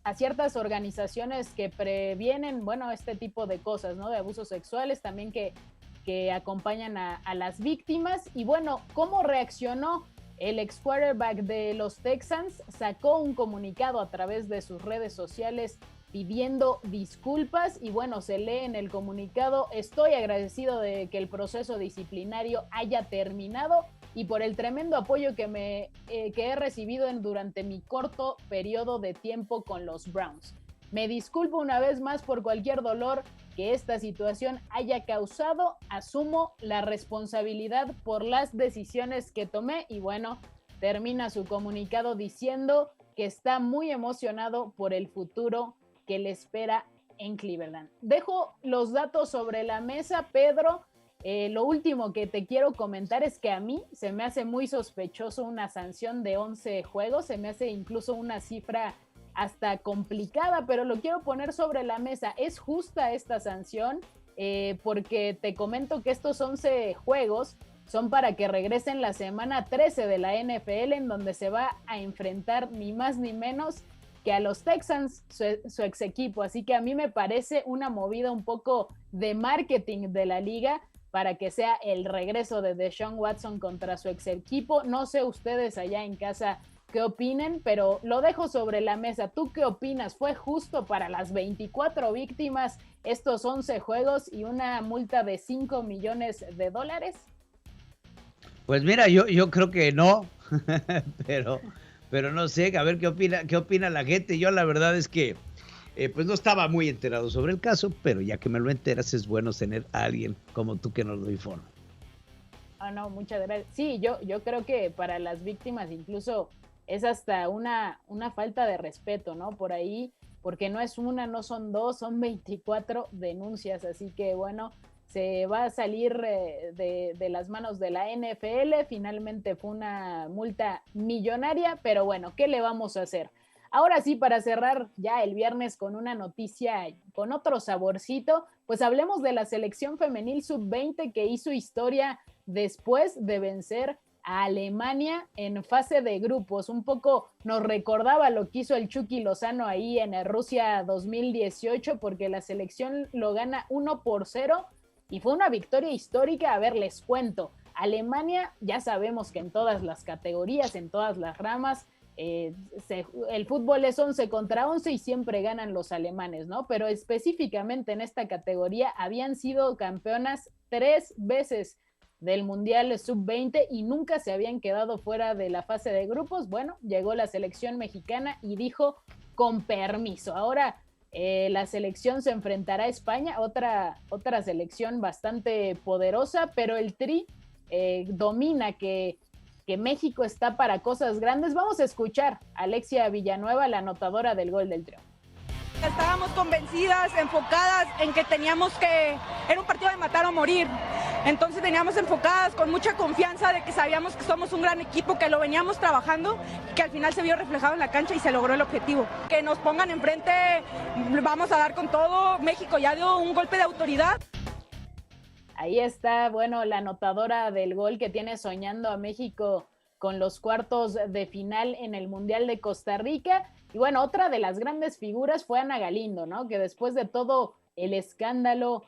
a ciertas organizaciones que previenen, bueno, este tipo de cosas, ¿no? De abusos sexuales, también que acompañan a las víctimas. Y bueno, ¿cómo reaccionó? El ex quarterback de los Texans sacó un comunicado a través de sus redes sociales pidiendo disculpas y bueno, se lee en el comunicado: estoy agradecido de que el proceso disciplinario haya terminado y por el tremendo apoyo que he recibido durante mi corto periodo de tiempo con los Browns. Me disculpo una vez más por cualquier dolor que esta situación haya causado. Asumo la responsabilidad por las decisiones que tomé. Y bueno, termina su comunicado diciendo que está muy emocionado por el futuro que le espera en Cleveland. Dejo los datos sobre la mesa, Pedro. Lo último que te quiero comentar es que a mí se me hace muy sospechoso una sanción de 11 juegos. Se me hace incluso una cifra hasta complicada, pero lo quiero poner sobre la mesa. ¿Es justa esta sanción? Porque te comento que estos 11 juegos son para que regresen la semana 13 de la NFL, en donde se va a enfrentar ni más ni menos que a los Texans, su ex equipo. Así que a mí me parece una movida un poco de marketing de la liga para que sea el regreso de Deshaun Watson contra su ex equipo. No sé ustedes allá en casa qué opinen, pero lo dejo sobre la mesa. ¿Tú qué opinas? ¿Fue justo para las 24 víctimas estos 11 juegos y una multa de $5 millones? Pues mira, yo creo que no, pero no sé, a ver qué opina la gente. Yo la verdad es que pues no estaba muy enterado sobre el caso, pero ya que me lo enteras es bueno tener a alguien como tú que nos lo informe. No, muchas gracias. Sí, yo creo que para las víctimas incluso es hasta una falta de respeto, ¿no? Por ahí, porque no es una, no son dos, son 24 denuncias, así que bueno, se va a salir de las manos de la NFL. Finalmente fue una multa millonaria, pero bueno, ¿qué le vamos a hacer? Ahora sí, para cerrar ya el viernes con una noticia con otro saborcito, pues hablemos de la selección femenil sub-20 que hizo historia después de vencer a Alemania en fase de grupos. Un poco nos recordaba lo que hizo el Chucky Lozano ahí en Rusia 2018, porque la selección lo gana 1-0 y fue una victoria histórica. A ver, les cuento. Alemania, ya sabemos que en todas las categorías, en todas las ramas, el fútbol es 11 contra 11 y siempre ganan los alemanes, ¿no? Pero específicamente en esta categoría habían sido campeonas 3 veces del Mundial Sub-20 y nunca se habían quedado fuera de la fase de grupos. Bueno, llegó la selección mexicana y dijo, con permiso, ahora la selección se enfrentará a España, otra selección bastante poderosa, pero el Tri domina que México está para cosas grandes. Vamos a escuchar a Alexia Villanueva, la anotadora del gol del triunfo. Estábamos convencidas, enfocadas en que era un partido de matar o morir. Entonces veníamos enfocadas con mucha confianza de que sabíamos que somos un gran equipo, que lo veníamos trabajando, que al final se vio reflejado en la cancha y se logró el objetivo. Que nos pongan enfrente, vamos a dar con todo. México ya dio un golpe de autoridad. Ahí está, bueno, la anotadora del gol que tiene soñando a México con los cuartos de final en el Mundial de Costa Rica. Y bueno, otra de las grandes figuras fue Ana Galindo, ¿no? Que después de todo el escándalo,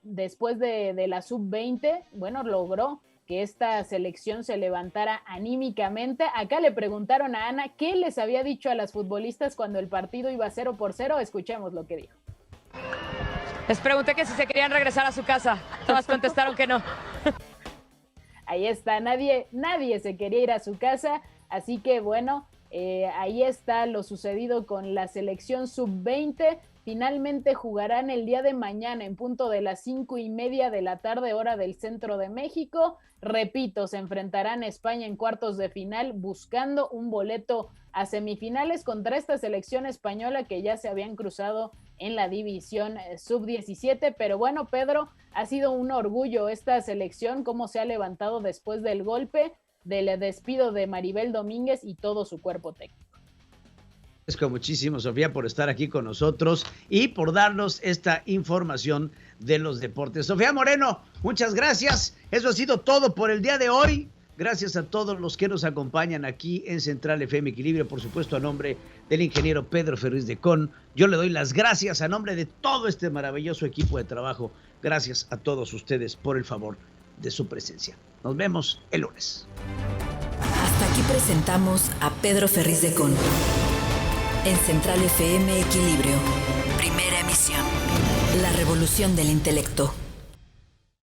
después de la sub-20, bueno, logró que esta selección se levantara anímicamente. Acá le preguntaron a Ana qué les había dicho a las futbolistas cuando el partido iba 0-0. Escuchemos lo que dijo. Les pregunté que si se querían regresar a su casa. Todas contestaron que no. Ahí está, nadie se quería ir a su casa, así que bueno, ahí está lo sucedido con la selección sub-20. Finalmente jugarán el día de mañana en punto de las 5:30 de la tarde, hora del centro de México. Repito, se enfrentarán a España en cuartos de final buscando un boleto a semifinales contra esta selección española que ya se habían cruzado en la división sub-17. Pero bueno, Pedro, ha sido un orgullo esta selección, cómo se ha levantado después del golpe, del despido de Maribel Domínguez y todo su cuerpo técnico. Agradezco muchísimo, Sofía, por estar aquí con nosotros y por darnos esta información de los deportes. Sofía Moreno, muchas gracias. Eso ha sido todo por el día de hoy. Gracias a todos los que nos acompañan aquí en Central FM Equilibrio, por supuesto a nombre del ingeniero Pedro Ferriz de Con. Yo le doy las gracias a nombre de todo este maravilloso equipo de trabajo. Gracias a todos ustedes por el favor de su presencia. Nos vemos el lunes. Hasta aquí presentamos a Pedro Ferriz de Con. En Central FM Equilibrio. Primera emisión. La revolución del intelecto.